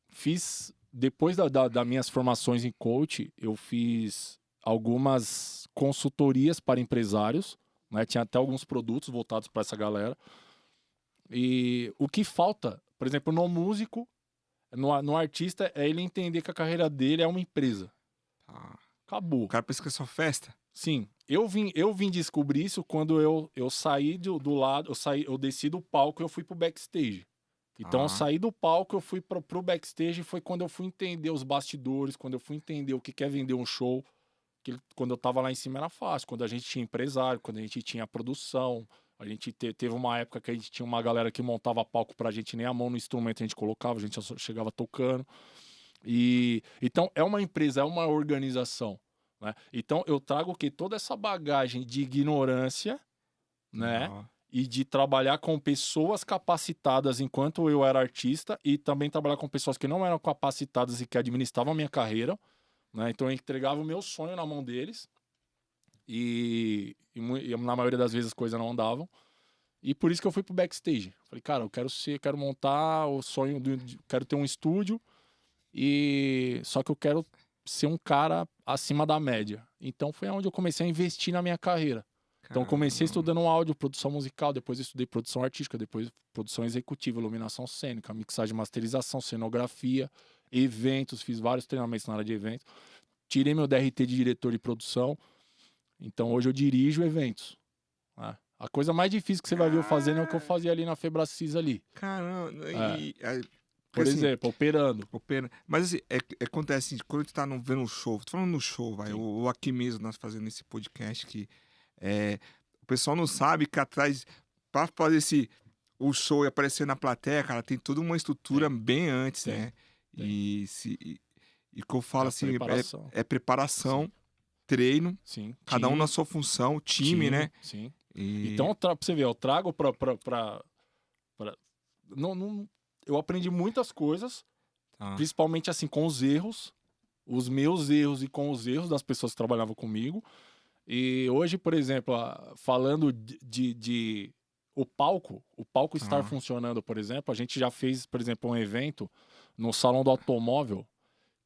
fiz, depois das minhas formações em coach, eu fiz algumas consultorias para empresários, né? Tinha até alguns produtos voltados para essa galera. E o que falta, por exemplo, no músico, no artista, é ele entender que a carreira dele é uma empresa. Tá. Acabou. O cara pensa que é só festa? Sim, eu vim descobrir isso quando eu saí do lado, eu desci do palco e eu fui pro backstage. Então eu saí do palco, eu fui pro backstage, e foi quando eu fui entender os bastidores, quando eu fui entender o que é vender um show. Quando eu tava lá em cima era fácil, quando a gente tinha empresário, quando a gente tinha produção, a gente teve uma época que a gente tinha uma galera que montava palco pra gente, nem a mão no instrumento a gente colocava, a gente só chegava tocando. Então é uma empresa, é uma organização. Né? Então eu trago toda essa bagagem de ignorância, né? e de trabalhar com pessoas capacitadas enquanto eu era artista e também trabalhar com pessoas que não eram capacitadas e que administravam a minha carreira, né? Então eu entregava o meu sonho na mão deles e na maioria das vezes as coisas não andavam. E por isso que eu fui pro backstage. Falei, cara, eu quero montar o sonho, quero ter um estúdio, e só que eu quero ser um cara acima da média. Então foi onde eu comecei a investir na minha carreira. Então eu comecei Caramba. estudando áudio, produção musical, depois eu estudei produção artística, depois produção executiva, iluminação cênica, mixagem, masterização, cenografia, eventos, fiz vários treinamentos na área de eventos. Tirei meu DRT de diretor de produção, então hoje eu dirijo eventos, né? A coisa mais difícil que você vai ver eu fazendo é o que eu fazia ali na Febracis ali. Caramba. Por Assim, exemplo, operando. Pena. Mas assim, acontece assim, quando tu tá vendo um show, tô falando no show, vai, Sim. ou aqui mesmo, nós fazendo esse podcast que o pessoal não sabe que atrás, pra fazer o show e aparecer na plateia, cara, tem toda uma estrutura bem antes, Tem. né? Tem. E que eu falo assim, preparação. é preparação, Sim. treino, Sim. cada um na sua função, time, né? Sim. E... Então, pra você ver, eu trago eu aprendi muitas coisas, Tá. principalmente assim, com os erros, os meus erros e com os erros das pessoas que trabalhavam comigo. E hoje, por exemplo, falando de o palco estar funcionando, por exemplo, a gente já fez, por exemplo, um evento no Salão do Automóvel,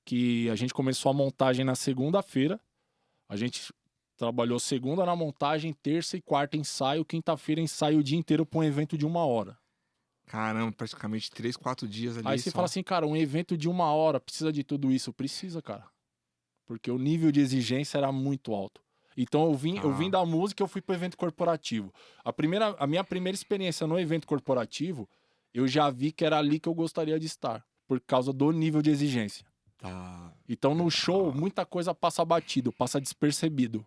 que a gente começou a montagem na segunda-feira, a gente trabalhou segunda na montagem, terça e quarta ensaio, quinta-feira ensaio o dia inteiro para um evento de 1 hora. Caramba, praticamente 3, 4 dias ali. Aí você fala assim, cara, um evento de 1 hora precisa de tudo isso? Precisa, cara. Porque o nível de exigência era muito alto. Então eu vim da música e eu fui pro evento corporativo. A minha primeira experiência no evento corporativo, eu já vi que era ali que eu gostaria de estar, por causa do nível de exigência. Tá. Então no show, muita coisa passa batido, passa despercebido.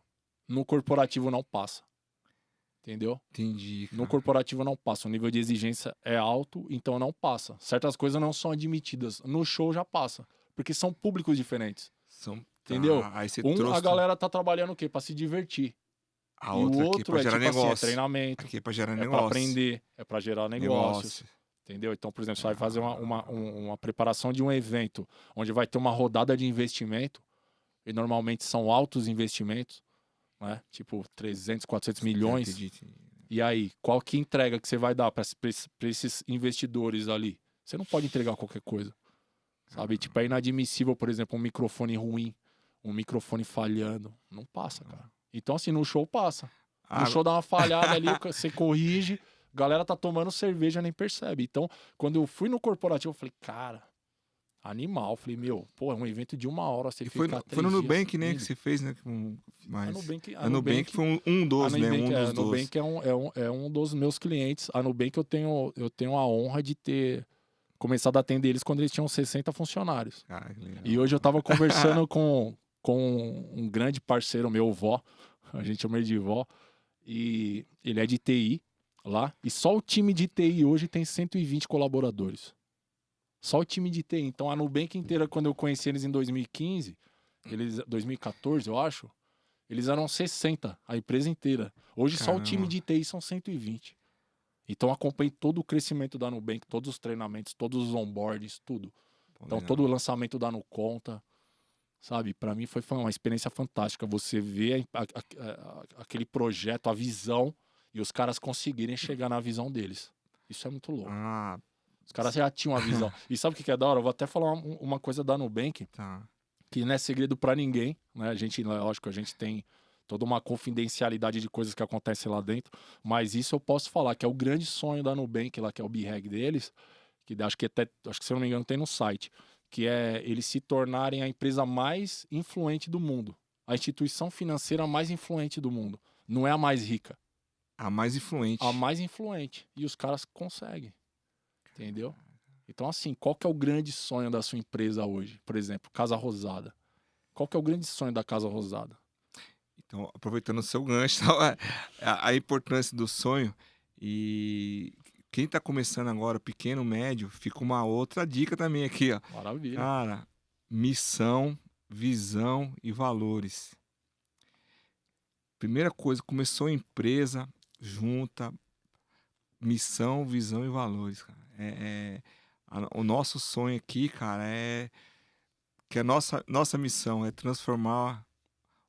No corporativo não passa. Entendeu? Entendi. Cara. No corporativo não passa. O nível de exigência é alto, então não passa. Certas coisas não são admitidas. No show já passa. Porque são públicos diferentes. Entendeu? Aí você A galera tá trabalhando o quê? Pra se divertir. A E o outra aqui outro pra é gerar tipo assim, é negócio. treinamento. Aqui é pra gerar É negócio. pra aprender. É pra gerar negócios. Negócio. Entendeu? Então, por exemplo, você vai fazer uma preparação de um evento onde vai ter uma rodada de investimento, e normalmente são altos investimentos, né? Tipo 300, 400 milhões. Entendi. E aí, qual que entrega que você vai dar para esses investidores ali? Você não pode entregar qualquer coisa, sabe? Tipo, é inadmissível, por exemplo, um microfone ruim, um microfone falhando. Não passa, cara. Então, assim, no show passa. No show dá uma falhada ali, você corrige, a galera tá tomando cerveja, nem percebe. Então, quando eu fui no corporativo, eu falei, cara, animal. Falei, meu, pô, é um evento de 1 hora, você fica 3 foi no Nubank, dias, né, que você fez, né? Mas... A Nubank foi um dos, né? A Nubank é um dos meus clientes. A Nubank eu tenho a honra de ter começado a atender eles quando eles tinham 60 funcionários. E hoje eu tava conversando com um grande parceiro meu, Vó, a gente chama ele de Vó, e ele é de TI lá, e só o time de TI hoje tem 120 colaboradores. Só o time de TI. Então a Nubank inteira, quando eu conheci eles em 2015, 2014 eu acho, eles eram 60, a empresa inteira. Hoje só o time de TI são 120. Então acompanhei todo o crescimento da Nubank, todos os treinamentos, todos os onboards, tudo. Então todo o lançamento da Nuconta, sabe? Para mim foi uma experiência fantástica. Você vê aquele projeto, a visão, e os caras conseguirem chegar na visão deles. Isso é muito louco. Os caras já tinham a visão. E sabe o que é da hora? Eu vou até falar uma coisa da Nubank, que não é segredo para ninguém, né? Lógico, a gente tem toda uma confidencialidade de coisas que acontecem lá dentro, mas isso eu posso falar, que é o grande sonho da Nubank, lá, que é o BREG deles, que acho que se eu não me engano tem no site, que é eles se tornarem a empresa mais influente do mundo, a instituição financeira mais influente do mundo. Não é a mais rica. A mais influente. A mais influente. E os caras conseguem. Entendeu? Então, assim, qual que é o grande sonho da sua empresa hoje? Por exemplo, Casa Rosada. Qual que é o grande sonho da Casa Rosada? Então, aproveitando o seu gancho, a importância do sonho, e quem tá começando agora, pequeno, médio, fica uma outra dica também aqui, ó. Maravilha. Cara, missão, visão e valores. Primeira coisa, começou a empresa, junta, missão, visão e valores, cara. O nosso sonho aqui, cara, é que a nossa missão é transformar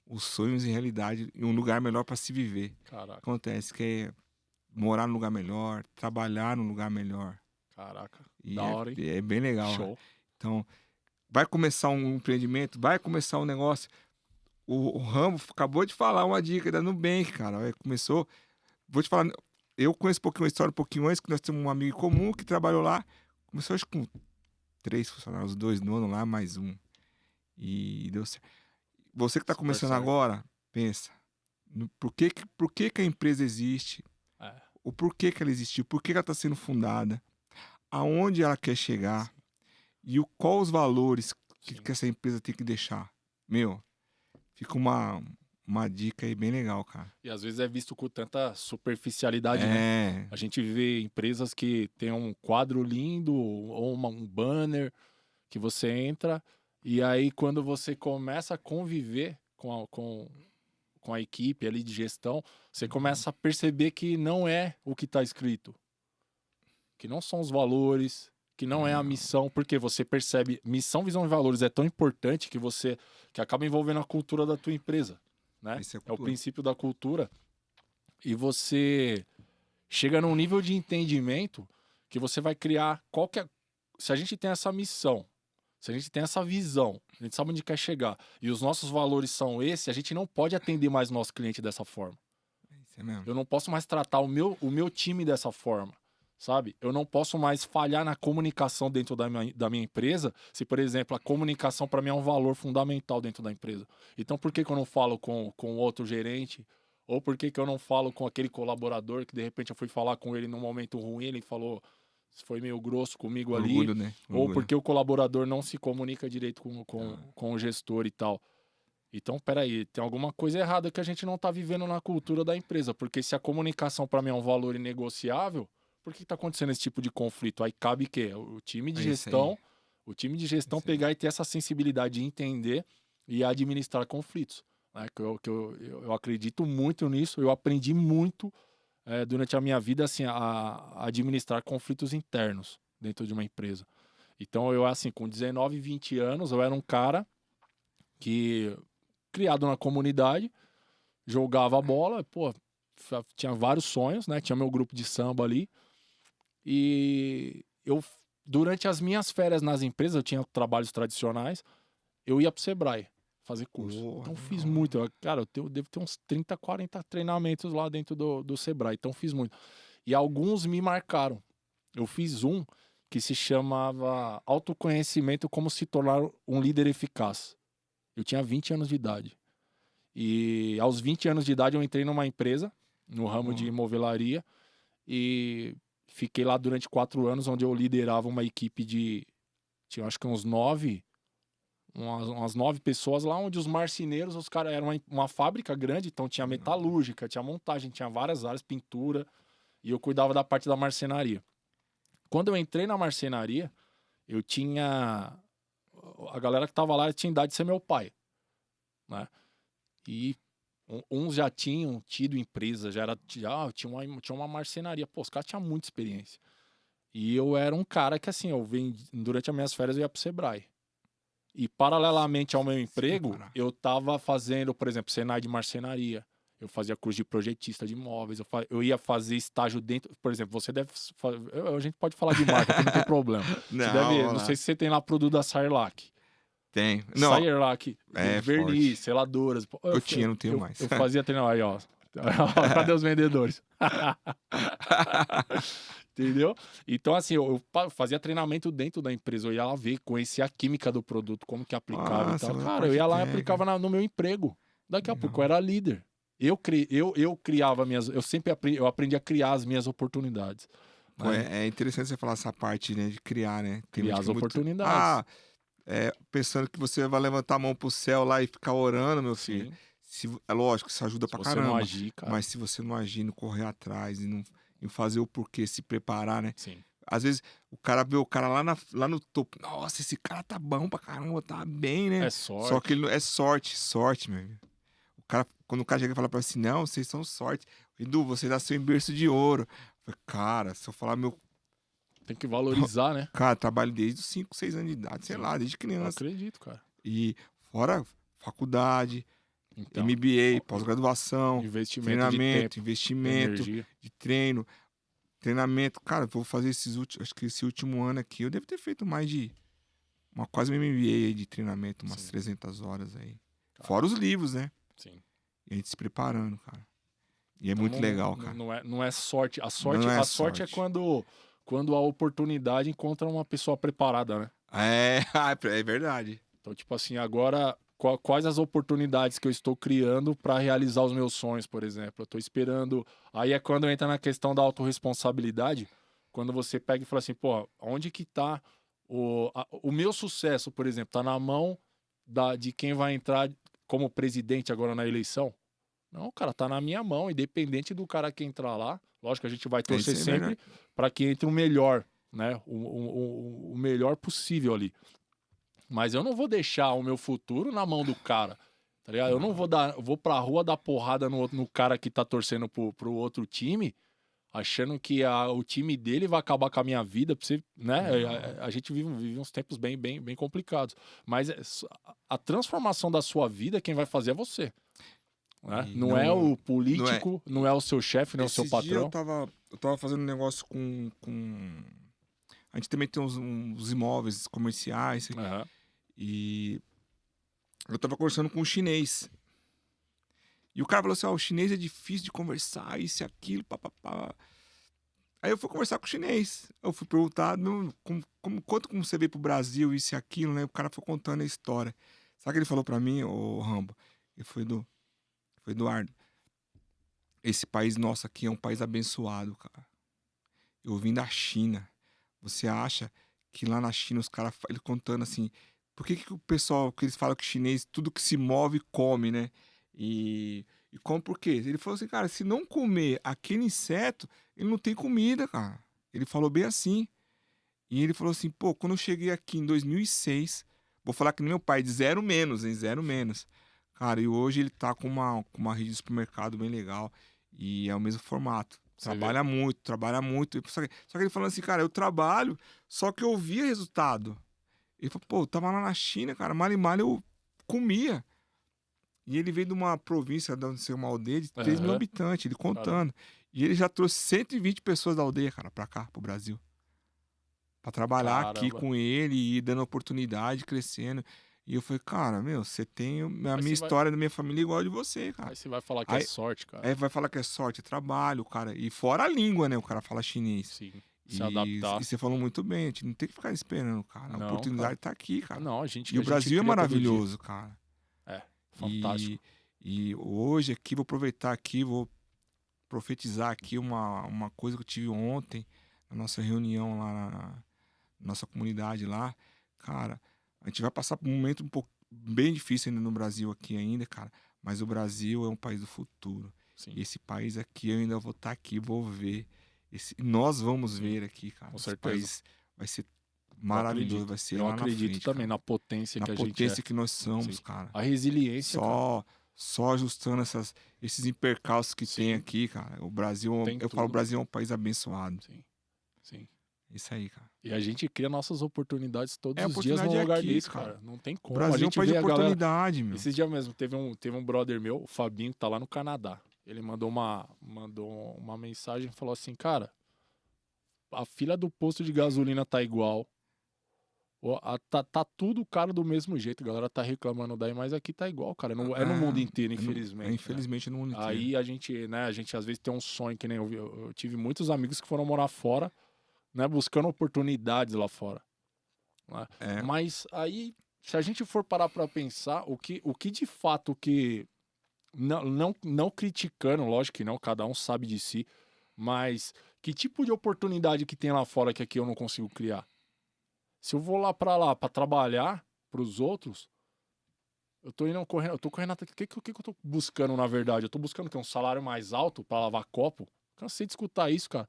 os sonhos em realidade, em um lugar melhor para se viver. Caraca, Acontece que é morar num lugar melhor, trabalhar num lugar melhor. caraca. E Da hora, hein? é bem legal, né? Show. Então, vai começar um empreendimento, vai começar um negócio. O Rambo acabou de falar uma dica da Nubank, cara. Começou. Vou te falar, eu conheço um pouquinho a história, um pouquinho antes, que nós temos um amigo comum que trabalhou lá. Começou, acho que com 3 funcionários, 2 donos lá, mais um. E deu certo. Você que está Super começando certo. agora, pensa. Por que que a empresa existe? É. O porquê que ela existiu? Por que ela está sendo fundada? Aonde ela quer chegar? E qual os valores Sim. que essa empresa tem que deixar? Meu, fica uma dica aí bem legal, cara. E às vezes é visto com tanta superficialidade, né? A gente vê empresas que tem um quadro lindo ou um banner que você entra e aí quando você começa a conviver com a equipe ali de gestão, você começa a perceber que não é o que está escrito, que não são os valores, que não é a missão, porque você percebe, missão, visão e valores é tão importante que acaba envolvendo a cultura da tua empresa, né? Esse é a É o cultura. princípio da cultura. E você chega num nível de entendimento que você vai criar qualquer. Se a gente tem essa missão, se a gente tem essa visão, a gente sabe onde quer chegar, e os nossos valores são esses, a gente não pode atender mais nosso cliente dessa forma. Isso é mesmo. Eu não posso mais tratar o meu time dessa forma, sabe? Eu não posso mais falhar na comunicação dentro da minha empresa, se, por exemplo, a comunicação para mim é um valor fundamental dentro da empresa. Então, por que que eu não falo com outro gerente? Ou por que que eu não falo com aquele colaborador que, de repente, eu fui falar com ele num momento ruim, ele falou, foi meio grosso comigo ali. Orgulho, né? Ou Orgulho. porque o colaborador não se comunica direito com o gestor e tal. Então, peraí, tem alguma coisa errada que a gente não tá vivendo na cultura da empresa. Porque se a comunicação para mim é um valor inegociável, por que tá acontecendo esse tipo de conflito? Aí cabe que o time de É isso aí. gestão, o time de gestão Isso aí. pegar e ter essa sensibilidade de entender e administrar conflitos. Né? Eu acredito muito nisso, eu aprendi muito durante a minha vida assim, a administrar conflitos internos dentro de uma empresa. Então, eu, assim, com 19, 20 anos, eu era um cara que, criado na comunidade, jogava bola, pô, tinha vários sonhos, né? Tinha meu grupo de samba ali. E eu, durante as minhas férias nas empresas, eu tinha trabalhos tradicionais, eu ia pro Sebrae fazer curso. Oh, Então fiz muito. Cara, eu devo ter uns 30, 40 treinamentos lá dentro do Sebrae. Então fiz muito. E alguns me marcaram. Eu fiz um que se chamava Autoconhecimento, como se tornar um líder eficaz. Eu tinha 20 anos de idade. E aos 20 anos de idade eu entrei numa empresa, no ramo de movelaria, e fiquei lá durante 4 anos, onde eu liderava uma equipe de, tinha acho que umas 9 pessoas lá, onde os marceneiros, os caras, eram uma fábrica grande, então tinha metalúrgica, tinha montagem, tinha várias áreas, pintura, e eu cuidava da parte da marcenaria. Quando eu entrei na marcenaria, eu tinha... A galera que tava lá tinha idade de ser meu pai, né? E uns já tinham tido empresa, tinha uma marcenaria. Pô, os caras tinham muita experiência. E eu era um cara que, assim, durante as minhas férias eu ia pro Sebrae. E paralelamente ao meu emprego, eu tava fazendo, por exemplo, Senai de marcenaria. Eu fazia curso de projetista de imóveis. Eu ia fazer estágio dentro. Por exemplo, você deve. A gente pode falar de marca, que não tem problema. Não sei se você tem lá produto da Sairlac. Tem. Não. Sairlac, verniz, forte. seladoras. Eu tinha, não tenho mais. Eu fazia treinamento. Aí, ó. Cadê os vendedores? Entendeu? Então, assim, eu fazia treinamento dentro da empresa. Eu ia lá ver, conhecer a química do produto, como que aplicava e tal. Cara, eu ia lá e aplicava no meu emprego. Daqui a pouco eu era líder. Eu criava eu aprendi a criar as minhas oportunidades. Pô, é interessante você falar essa parte, né, de criar, né? Criar as oportunidades. Pensando que você vai levantar a mão pro céu lá e ficar orando, meu filho. É lógico, isso ajuda pra caramba. Se você não agir, cara. Mas se você não agir, não correr atrás e não fazer o porquê, se preparar, né? Sim. Às vezes o cara vê o cara lá no topo. Nossa, esse cara tá bom pra caramba, tá bem, né? É sorte. Só que ele é sorte, meu. Quando o cara chega e fala pra você assim, não, vocês são sorte. Edu, você nasceu em berço de ouro. Falei, cara, se eu falar meu. Tem que valorizar, né? Cara, trabalho desde os 5, 6 anos de idade, sei Sim. lá, desde Eu criança. acredito, cara. E fora faculdade, Então, MBA, pós-graduação, investimento de treinamento, tempo, investimento, energia. de treino, treinamento. Cara, vou fazer acho que esse último ano aqui, eu devo ter feito mais de quase um MBA aí de treinamento, umas Sim. 300 horas aí. Cara. Fora os livros, né? Sim. E a gente se preparando, cara. E é Então, muito legal, cara. Não é sorte. A sorte, Não é a sorte é quando a oportunidade encontra uma pessoa preparada, né? É verdade. Então, tipo assim, agora, quais as oportunidades que eu estou criando para realizar os meus sonhos, por exemplo? Eu estou esperando. Aí é quando entra na questão da autorresponsabilidade, quando você pega e fala assim, pô, onde que tá o meu sucesso, por exemplo, tá na mão de quem vai entrar como presidente agora na eleição? Não, cara, tá na minha mão, independente do cara que entrar lá. Lógico que a gente vai torcer Isso aí, sempre para que entre o melhor, né? O melhor possível ali. Mas eu não vou deixar o meu futuro na mão do cara, tá ligado? Eu não vou pra rua dar porrada no cara que tá torcendo pro outro time, achando que o time dele vai acabar com a minha vida, pra você, né? A gente vive uns tempos bem complicados. Mas a transformação da sua vida, quem vai fazer é você. Né? Não é o político, não é o seu chefe, não é o seu patrão. Eu tava fazendo um negócio com... A gente também tem uns imóveis comerciais. Uhum. E eu tava conversando com um chinês. E o cara falou assim, o chinês é difícil de conversar, isso e aquilo, papapá. Aí eu fui conversar com o chinês. Eu fui perguntar, quanto como você veio pro Brasil, isso e aquilo, né? O cara foi contando a história. Sabe o que ele falou pra mim, ô Rambo? Ele foi Eduardo. Esse país nosso aqui é um país abençoado, cara. Eu vim da China. Você acha que lá na China os caras, ele contando assim, por que o pessoal, que eles falam que chinês, tudo que se move, come, né? E come por quê? Ele falou assim, cara, se não comer aquele inseto, ele não tem comida, cara. Ele falou bem assim. E ele falou assim, pô, quando eu cheguei aqui em 2006, vou falar que nem meu pai, de zero menos, hein? Zero menos. Cara, e hoje ele tá com uma rede de supermercado bem legal. E é o mesmo formato. Trabalha muito. Só que ele falando assim, cara, eu trabalho, só que eu via resultado. Ele falou, pô, eu tava lá na China, cara, mal e mal eu comia. E ele veio de uma província, de onde ser uma aldeia de 3 mil habitantes, ele contando. E ele já trouxe 120 pessoas da aldeia, cara, pra cá, pro Brasil. Pra trabalhar aqui com ele e dando oportunidade, crescendo. E eu falei, cara, você tem a minha história da minha família igual a de você, cara. Aí você vai falar que é sorte, cara. Aí vai falar que é sorte, é trabalho, cara. E fora a língua, né? O cara fala chinês. Sim. Se adaptar. E você falou muito bem, a gente não tem que ficar esperando, cara. A oportunidade tá aqui, cara. Não, e o Brasil é maravilhoso, cara. É, fantástico. E hoje aqui, vou aproveitar aqui, vou profetizar aqui uma coisa que eu tive ontem, na nossa reunião lá na nossa comunidade lá. Cara, a gente vai passar por um momento um pouco bem difícil ainda no Brasil aqui ainda, cara. Mas o Brasil é um país do futuro. Sim. E esse país aqui, eu ainda vou estar aqui, vou ver. Nós vamos ver aqui, cara. Com esse certeza. país vai ser maravilhoso, vai ser lá na frente. Eu acredito também cara. na potência que a gente é. Na potência que nós somos, cara. A resiliência, Só ajustando esses impercalços que tem aqui, cara. O Brasil, falo, o Brasil é um país abençoado. Sim. Isso aí, cara. E a gente cria nossas oportunidades todos os dias no lugar disso, cara. Não tem como. O Brasil é um país de oportunidade, meu. Esses dias mesmo, teve um brother meu, o Fabinho, que tá lá no Canadá. Ele mandou uma mensagem e falou assim, cara, a fila do posto de gasolina tá igual. Tá tudo caro do mesmo jeito, a galera tá reclamando daí, mas aqui tá igual, cara. É no mundo inteiro, infelizmente. Infelizmente no mundo inteiro. Aí a gente às vezes tem um sonho, que nem eu tive muitos amigos que foram morar fora, né, buscando oportunidades lá fora. Né? Mas aí, se a gente for parar pra pensar, o que de fato não criticando, lógico que não, cada um sabe de si, mas que tipo de oportunidade que tem lá fora que aqui eu não consigo criar? Se eu vou lá pra trabalhar pros outros, eu tô correndo atrás. O que eu tô buscando, na verdade? Eu tô buscando um salário mais alto pra lavar copo? Cansei de escutar isso, cara.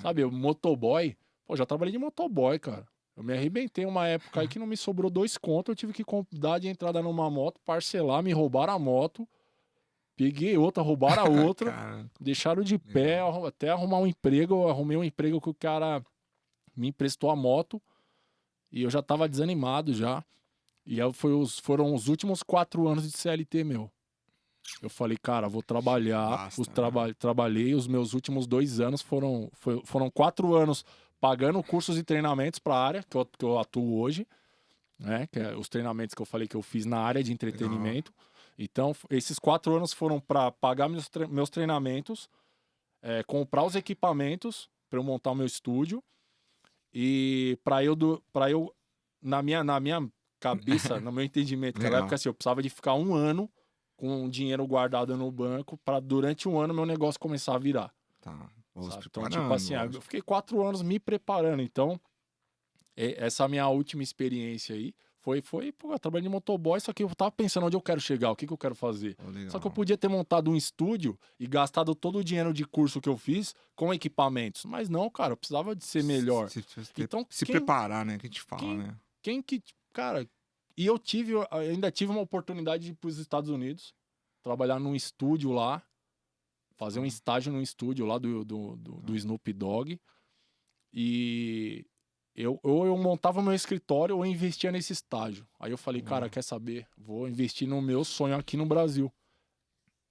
Sabe, motoboy. Pô, já trabalhei de motoboy, cara. Eu me arrebentei uma época aí que não me sobrou 2 contos. Eu tive que dar de entrada numa moto, parcelar, me roubaram a moto. Peguei outra, roubaram a outra, Cara, deixaram de pé, até arrumar um emprego. Eu arrumei um emprego que o cara me emprestou a moto e eu já tava desanimado já. E aí foram os últimos 4 anos de CLT meu. Eu falei, cara, vou trabalhar. basta, né? Trabalhei, os meus últimos 2 anos foram 4 anos pagando cursos e treinamentos para a área que eu atuo hoje, né? Que é os treinamentos que eu falei que eu fiz na área de entretenimento. Então, esses 4 anos foram para pagar meus treinamentos, comprar os equipamentos para eu montar o meu estúdio e para eu na minha cabeça, no meu entendimento, naquela Legal. época assim, eu precisava de ficar 1 ano com dinheiro guardado no banco para durante 1 ano meu negócio começar a virar. Tá. Vou se Sabe? Então, preparando, tipo assim, eu lógico. fiquei 4 anos me preparando. Então, essa minha última experiência aí pô, eu trabalhei de motoboy, só que eu tava pensando onde eu quero chegar, o que eu quero fazer. Pô, legal. Só que eu podia ter montado um estúdio e gastado todo o dinheiro de curso que eu fiz com equipamentos. Mas não, cara, eu precisava de ser melhor. Então, Se preparar, né? Que a gente fala, quem- né? Quem que, cara, e eu ainda tive uma oportunidade de ir para os Estados Unidos, trabalhar num estúdio lá, fazer um estágio num estúdio lá do Snoop Dogg. E ou eu montava meu escritório ou eu investia nesse estágio. Aí eu falei, cara, quer saber? Vou investir no meu sonho aqui no Brasil.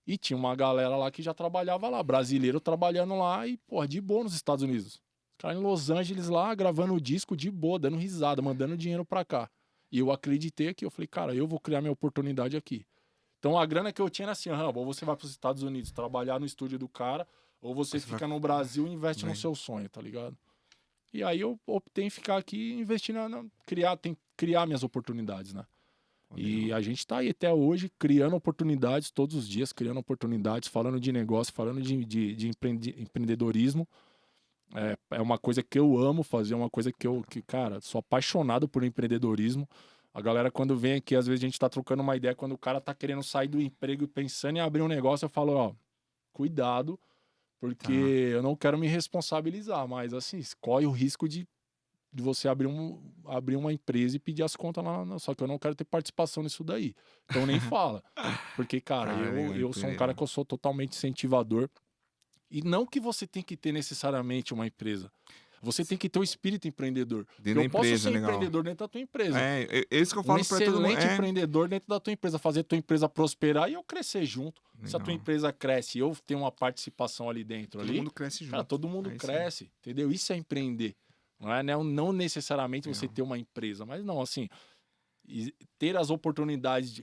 E tinha uma galera lá que já trabalhava lá, brasileiro trabalhando lá e, porra, de boa nos Estados Unidos. Os caras em Los Angeles lá, gravando o disco de boa, dando risada, mandando dinheiro pra cá. E eu acreditei aqui, eu falei, cara, eu vou criar minha oportunidade aqui. Então a grana que eu tinha era assim, ou você vai pros Estados Unidos trabalhar no estúdio do cara, ou você fica no Brasil e investe no seu sonho, tá ligado? E aí eu optei em ficar aqui e investir criar minhas oportunidades, né? E a gente tá aí até hoje criando oportunidades todos os dias, criando oportunidades, falando de negócio, falando de empreendedorismo. É uma coisa que eu amo fazer, é uma coisa cara, sou apaixonado por empreendedorismo. A galera, quando vem aqui, às vezes a gente tá trocando uma ideia, quando o cara tá querendo sair do emprego e pensando em abrir um negócio, eu falo, ó, cuidado, porque eu não quero me responsabilizar, mas assim, corre o risco de você abrir uma empresa e pedir as contas lá, só que eu não quero ter participação nisso daí. Então nem fala. Porque, cara, eu sou um cara que eu sou totalmente incentivador. E não que você tem que ter necessariamente uma empresa. Você tem que ter o espírito empreendedor. Dentro da Eu posso empresa, ser legal. empreendedor dentro da tua empresa. É isso que eu falo pra todo mundo. Excelente empreendedor dentro da tua empresa, fazer a tua empresa prosperar e eu crescer junto. Legal. Se a tua empresa cresce e eu tenho uma participação ali dentro, Todo mundo cresce junto. cara, todo mundo Aí cresce, sim. entendeu? Isso é empreender. Não necessariamente você ter uma empresa, mas não, assim, ter as oportunidades,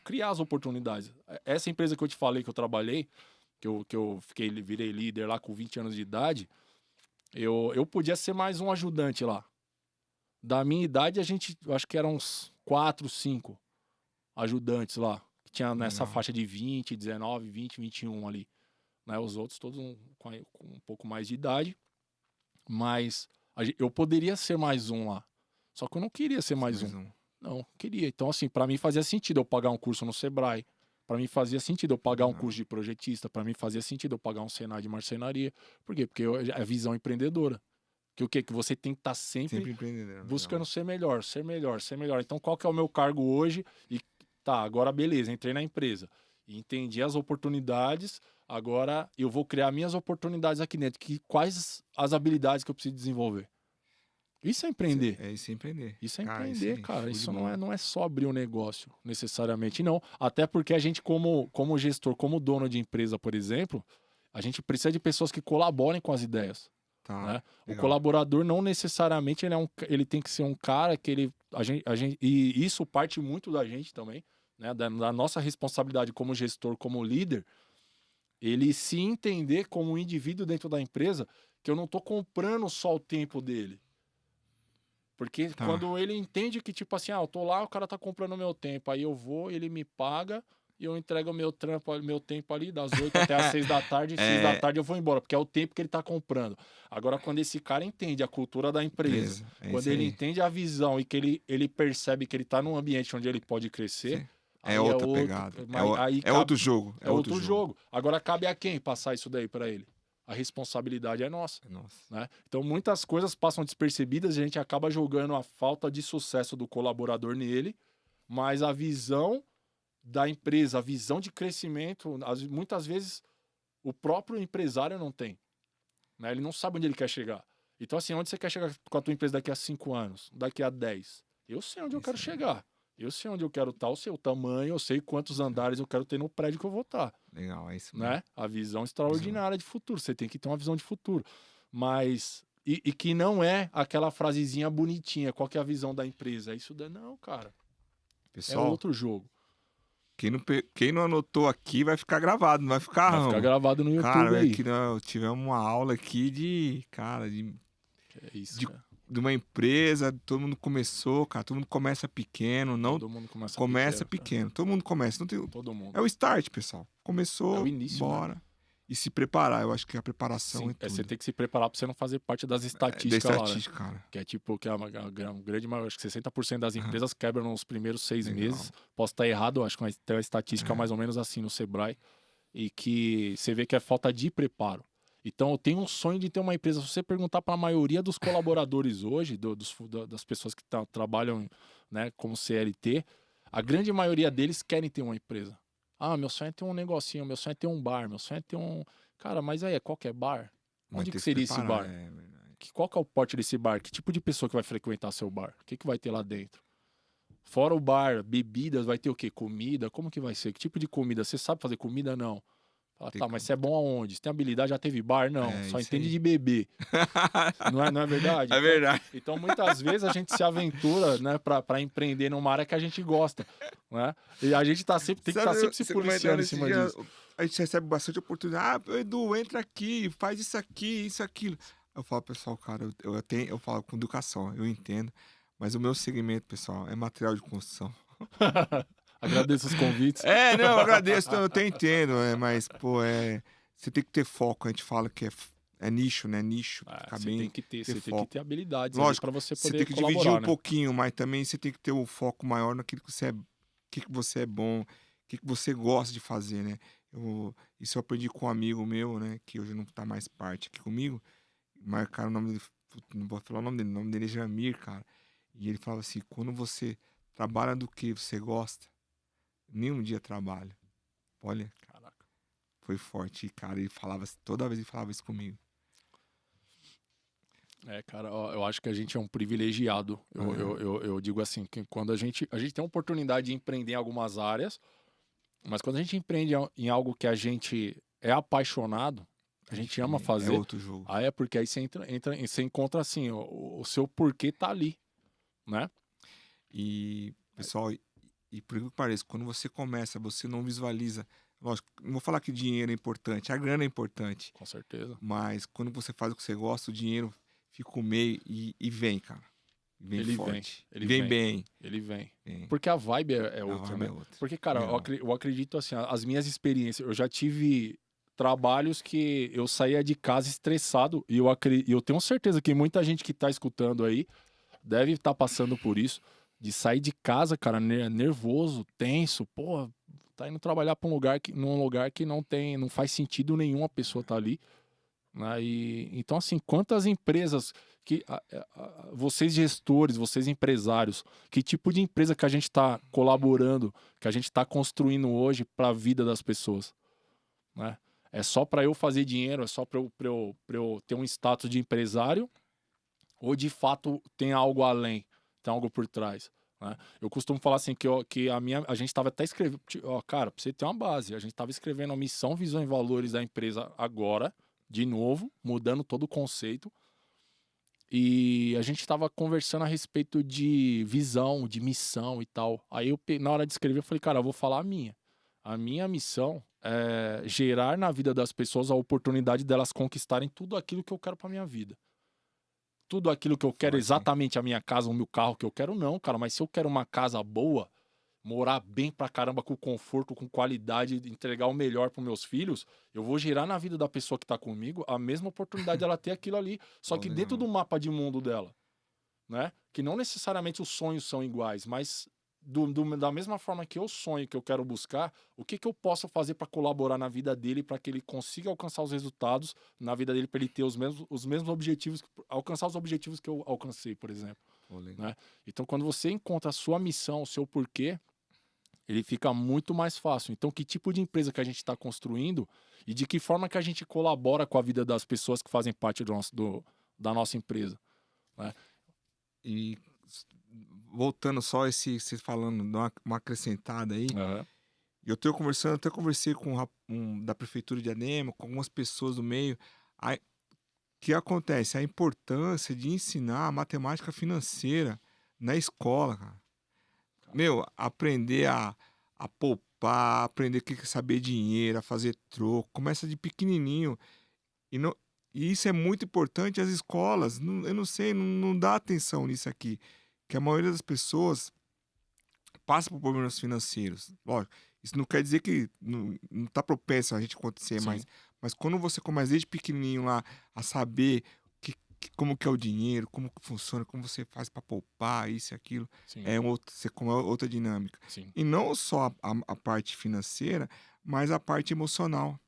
criar as oportunidades. Essa empresa que eu te falei que eu trabalhei, que eu virei líder lá com 20 anos de idade, eu podia ser mais um ajudante lá. Da minha idade, eu acho que eram uns 4, 5 ajudantes lá, que tinha nessa faixa de 20, 19, 20, 21 ali. Né? Os outros todos com um pouco mais de idade. Mas eu poderia ser mais um lá. Só que eu não queria ser mais um. Não, queria. Então, assim, para mim fazia sentido eu pagar um curso no Sebrae. Para mim fazia sentido eu pagar um curso de projetista. Para mim fazia sentido eu pagar um Senai de marcenaria. Por quê? Porque é visão empreendedora. Que o quê? Que você tem que estar sempre buscando ser melhor, ser melhor, ser melhor. Então, qual que é o meu cargo hoje? E tá, agora beleza, entrei na empresa. Entendi as oportunidades, agora eu vou criar minhas oportunidades aqui dentro. Quais as habilidades que eu preciso desenvolver? Isso é empreender. Isso é empreender. Isso é empreender, cara. Isso não é só abrir um negócio, necessariamente, não. Até porque a gente, como gestor, como dono de empresa, por exemplo, a gente precisa de pessoas que colaborem com as ideias. Né? O colaborador não necessariamente ele tem que ser um cara que e isso parte muito da gente também, né? Da nossa responsabilidade como gestor, como líder, ele se entender como um indivíduo dentro da empresa, que eu não estou comprando só o tempo dele. Porque quando ele entende que, tipo assim, eu tô lá, o cara tá comprando o meu tempo, aí eu vou, ele me paga e eu entrego o meu tempo ali das 8 até as 6 da tarde, 6 da tarde eu vou embora, porque é o tempo que ele tá comprando. Agora, quando esse cara entende a cultura da empresa, quando ele entende a visão e que ele percebe que ele tá num ambiente onde ele pode crescer, é outra pegada. Outro jogo. É outro jogo. Agora, cabe a quem passar isso daí para ele? A responsabilidade é nossa. Né? Então, muitas coisas passam despercebidas e a gente acaba jogando a falta de sucesso do colaborador nele, mas a visão da empresa, a visão de crescimento, muitas vezes o próprio empresário não tem. Né? Ele não sabe onde ele quer chegar. Então, assim, onde você quer chegar com a tua empresa daqui a 5 anos? Daqui a 10? Eu sei onde eu quero chegar. Eu sei onde eu quero estar, eu sei o tamanho, eu sei quantos andares eu quero ter no prédio que eu vou estar. Legal, é isso mesmo. Né? A visão extraordinária de futuro. Você tem que ter uma visão de futuro. Mas... E que não é aquela frasezinha bonitinha. Qual que é a visão da empresa? Isso não, cara. Pessoal, é outro jogo. Quem não anotou aqui vai ficar gravado, não vai ficar... Vai ficar gravado no YouTube cara, aí. Tivemos uma aula aqui de isso, cara. De uma empresa, todo mundo começou, cara, todo mundo começa pequeno, não... Todo mundo começa pequeno. Todo mundo começa. Não tem... Todo mundo. É o start, pessoal. Começou, é o início, bora. Né? E se preparar, eu acho que a preparação é tudo. Você tem que se preparar pra você não fazer parte das estatísticas lá, né? Cara. Que é tipo, que a grande maioria, acho que 60% das empresas quebram nos primeiros 6 meses. Posso estar errado, acho que tem uma estatística mais ou menos assim no Sebrae. E que você vê que é falta de preparo. Então, eu tenho um sonho de ter uma empresa. Se você perguntar para a maioria dos colaboradores hoje, das pessoas que trabalham, né, como CLT, a grande maioria deles querem ter uma empresa. Ah, meu sonho é ter um negocinho, meu sonho é ter um bar, meu sonho é ter um... Cara, mas aí, qual que é bar? Onde que seria esse bar? Qual que é o porte desse bar? Que tipo de pessoa que vai frequentar seu bar? O que vai ter lá dentro? Fora o bar, bebidas, vai ter o quê? Comida? Como que vai ser? Que tipo de comida? Você sabe fazer comida? Não. Fala, tá, mas você é bom aonde? Você tem habilidade? Já teve bar? Não. Só entende de beber. não é verdade? É verdade. Então, muitas vezes a gente se aventura, né, pra empreender numa área que a gente gosta. Né? E a gente tem que estar sempre se policiando em cima disso. A gente recebe bastante oportunidade. Ah, Edu, entra aqui, faz isso aqui, isso, aquilo. Eu falo, pessoal, cara, eu falo com educação, eu entendo. Mas o meu segmento, pessoal, é material de construção. Agradeço os convites. Não, eu agradeço, eu até entendo, mas, pô, você tem que ter foco, a gente fala que é nicho, né? Nicho. Você tem que ter habilidades. Lógico, para você poder você tem que colaborar, dividir um né? pouquinho, mas também você tem que ter um foco maior naquilo que você é bom, o que você gosta de fazer, né? Isso eu aprendi com um amigo meu, né? Que hoje não tá mais parte aqui comigo. Marcaram o nome dele, não vou falar o nome dele é Jamir, cara. E ele falava assim, quando você trabalha do que você gosta, nenhum dia trabalha. Olha, caraca, foi forte, cara. Ele falava, toda vez ele falava isso comigo. Cara, eu acho que a gente é um privilegiado. Eu digo assim, que quando a gente tem a oportunidade de empreender em algumas áreas, mas quando a gente empreende em algo que a gente é apaixonado, a gente ama fazer. É outro jogo. Aí é porque aí você encontra assim, o seu porquê tá ali, né? E, pessoal, e por que pareça, quando você começa, você não visualiza. Lógico, não vou falar que dinheiro é importante, a grana é importante. Com certeza. Mas quando você faz o que você gosta, o dinheiro fica o meio e vem, cara. Ele forte. Vem bem. Ele vem. Porque a vibe é outra, né? Porque, cara, eu acredito assim, as minhas experiências, eu já tive trabalhos que eu saía de casa estressado e eu tenho certeza que muita gente que tá escutando aí deve estar passando por isso, de sair de casa, cara, nervoso, tenso, pô, tá indo trabalhar num lugar que não faz sentido nenhum a pessoa tá ali. Né? Então, assim, quantas empresas vocês gestores, vocês empresários, que tipo de empresa que a gente está colaborando, que a gente está construindo hoje para a vida das pessoas? Né? É só para eu fazer dinheiro, é só para eu ter um status de empresário, ou de fato tem algo além, tem algo por trás? Né? Eu costumo falar assim que a gente estava até escrevendo, cara, para você ter uma base, a gente estava escrevendo a missão, visão e valores da empresa agora, de novo, mudando todo o conceito. E a gente estava conversando a respeito de visão, de missão e tal. Aí na hora de escrever, eu falei, cara, eu vou falar a minha. A minha missão é gerar na vida das pessoas a oportunidade delas conquistarem tudo aquilo que eu quero para minha vida. Tudo aquilo que eu quero, exatamente a minha casa, o meu carro que eu quero, não, cara. Mas se eu quero uma casa boa, morar bem pra caramba, com conforto, com qualidade, entregar o melhor pros meus filhos, eu vou gerar na vida da pessoa que tá comigo a mesma oportunidade dela ter aquilo ali, só que dentro do mapa de mundo dela, né? Que não necessariamente os sonhos são iguais, mas da mesma forma que eu sonho, que eu quero buscar, o que eu posso fazer para colaborar na vida dele, para que ele consiga alcançar os resultados na vida dele, para ele ter os mesmos objetivos, alcançar os objetivos que eu alcancei, por exemplo. Né? Então, quando você encontra a sua missão, o seu porquê, ele fica muito mais fácil. Então, que tipo de empresa que a gente está construindo e de que forma que a gente colabora com a vida das pessoas que fazem parte da nossa empresa, né? E voltando só você falando, dá uma acrescentada aí. Aham. Eu tô conversando, até conversei com da prefeitura de Diadema, com algumas pessoas do meio. Aí, o que acontece? A importância de ensinar a matemática financeira na escola, cara. Meu, aprender a poupar, aprender o que é saber dinheiro, a fazer troco, começa de pequenininho. E, não, e isso é muito importante. As escolas, eu não sei, não dá atenção nisso aqui. Que a maioria das pessoas passa por problemas financeiros. Lógico, isso não quer dizer que não tá propenso a gente acontecer Sim. mais. Mas quando você começa desde pequenininho lá a saber como que é o dinheiro, como que funciona, como você faz para poupar, isso e aquilo, Sim, você com outra dinâmica. sim. E não só a parte financeira, mas a parte emocional.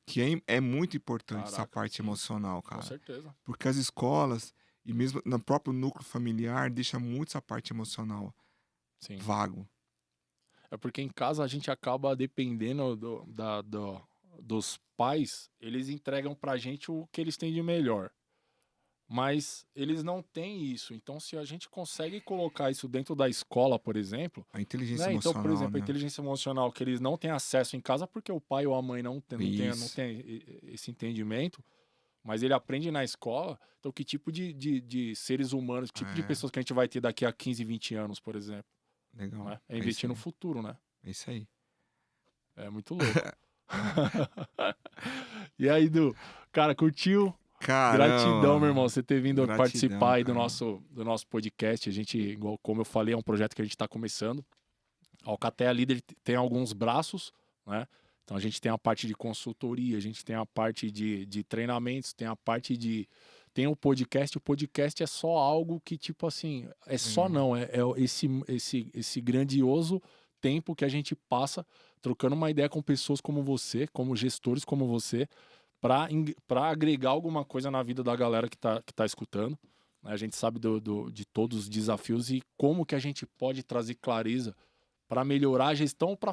Que é muito importante essa Caraca, parte sim, emocional, com cara. certeza. Porque as escolas, e mesmo no próprio núcleo familiar, deixa muito essa parte emocional Sim. vago. É porque em casa a gente acaba dependendo dos pais, eles entregam pra gente o que eles têm de melhor. Mas eles não têm isso. Então, se a gente consegue colocar isso dentro da escola, por exemplo, A inteligência né? Então, por emocional, exemplo, a né? inteligência emocional que eles não têm acesso em casa porque o pai ou a mãe não Isso. tem esse entendimento, mas ele aprende na escola. Então, que tipo de seres humanos, que tipo de É, pessoas que a gente vai ter daqui a 15, 20 anos, por exemplo? legal. Né? É É isso investir no aí. futuro, né? É isso aí. É muito louco. E aí, Du, cara, curtiu? Gratidão, meu irmão, Caramba! você ter vindo Gratidão, participar aí do cara. nosso podcast. A gente, igual como eu falei, é um projeto que a gente está começando. A Alcatel Líder tem alguns braços, né? Então a gente tem a parte de consultoria, a gente tem a parte de treinamentos, tem a parte de. Tem o podcast. O podcast é só algo que, tipo assim, é só Legal. não, é esse grandioso tempo que a gente passa trocando uma ideia com pessoas como você, como gestores como você, para agregar alguma coisa na vida da galera que tá escutando. Né? A gente sabe de todos os desafios e como que a gente pode trazer clareza para melhorar a gestão, para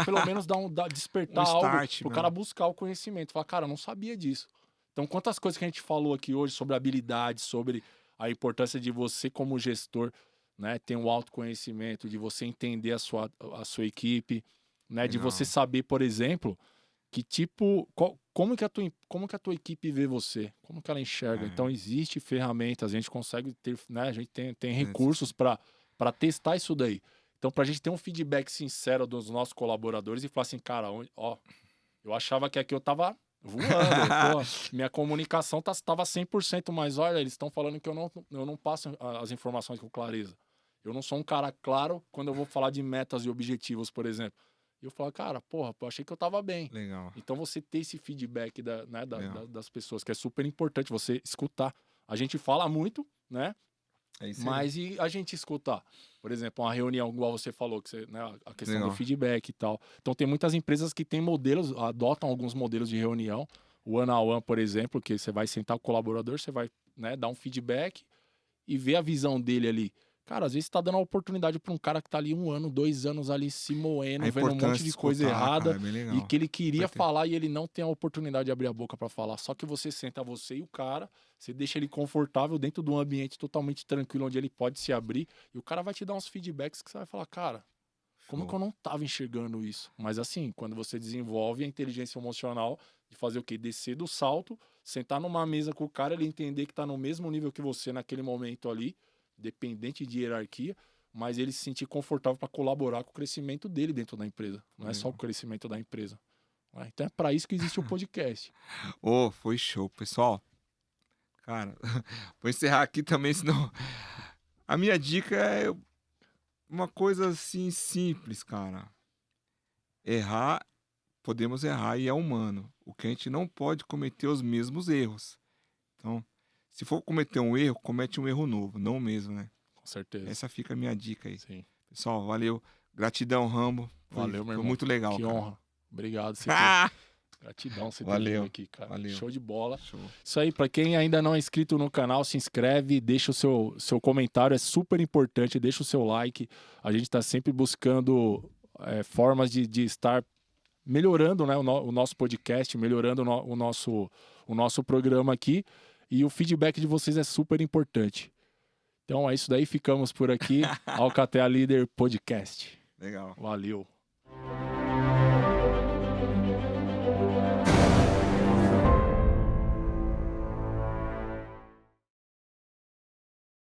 pelo menos Um despertar algo start, para o cara né? buscar o conhecimento. Falar, cara, eu não sabia disso. Então, quantas coisas que a gente falou aqui hoje sobre habilidade, sobre a importância de você como gestor, né, ter um autoconhecimento, de você entender a sua equipe, né, de você Legal. saber, por exemplo, que tipo, como que a tua equipe vê você, como que ela enxerga. É, Então, existe ferramentas, a gente consegue ter, né, a gente tem nesse- recursos para testar isso daí. Então, para a gente ter um feedback sincero dos nossos colaboradores e falar assim, cara, ó, eu achava que aqui eu tava voando, minha comunicação tava 100%, mas olha, eles estão falando que eu não passo as informações com clareza. Eu não sou um cara claro quando eu vou falar de metas e objetivos, por exemplo. E eu falo, cara, porra, eu achei que eu tava bem. Legal. Então, você ter esse feedback né, Legal. das pessoas, que é super importante você escutar. A gente fala muito, né? É isso aí. Mas e a gente escutar? Por exemplo, uma reunião, igual você falou, que né, a questão do Legal. feedback e tal. Então, tem muitas empresas que têm modelos, adotam alguns modelos de reunião. O one-on-one, por exemplo, que você vai sentar com o colaborador, você vai, né, dar um feedback e ver a visão dele ali. Cara, às vezes você tá dando a oportunidade para um cara que tá ali 1 ano, 2 anos ali se A moendo, vendo um monte importância de de coisa escutar, cara, errada é bem e legal. que ele queria Vai ter. falar e ele não tem a oportunidade de abrir a boca para falar. Só que você senta você e o cara, você deixa ele confortável dentro de um ambiente totalmente tranquilo onde ele pode se abrir e o cara vai te dar uns feedbacks que você vai falar, cara, como que eu não tava enxergando isso? Mas assim, quando você desenvolve a inteligência emocional de fazer o quê? Descer do salto, sentar numa mesa com o cara, ele entender que tá no mesmo nível que você naquele momento ali, dependente de hierarquia, mas ele se sentir confortável para colaborar com o crescimento dele dentro da empresa. Não é só o Legal. crescimento da empresa. Né? Então é para isso que existe o podcast. Ô, foi show, pessoal. Cara, vou encerrar aqui também, senão. A minha dica é uma coisa assim simples, cara. Errar, podemos errar e é humano. O que a gente não pode cometer os mesmos erros. Então, se for cometer um erro, comete um erro novo, não o mesmo, né? Com certeza. Essa fica a minha dica aí. Sim. Pessoal, valeu. Gratidão, Rambo. Valeu, meu Foi irmão. muito legal, Que cara. honra. Obrigado. Você ter Gratidão você ter Valeu. vindo aqui, cara. Valeu. Show de bola. Show. Isso aí, pra quem ainda não é inscrito no canal, se inscreve, deixa o seu comentário, é super importante, deixa o seu like. A gente tá sempre buscando formas de estar melhorando, né, o nosso podcast, melhorando o nosso programa aqui. E o feedback de vocês é super importante. Então é isso daí, ficamos por aqui. Alcatel Líder Podcast. Legal. Valeu.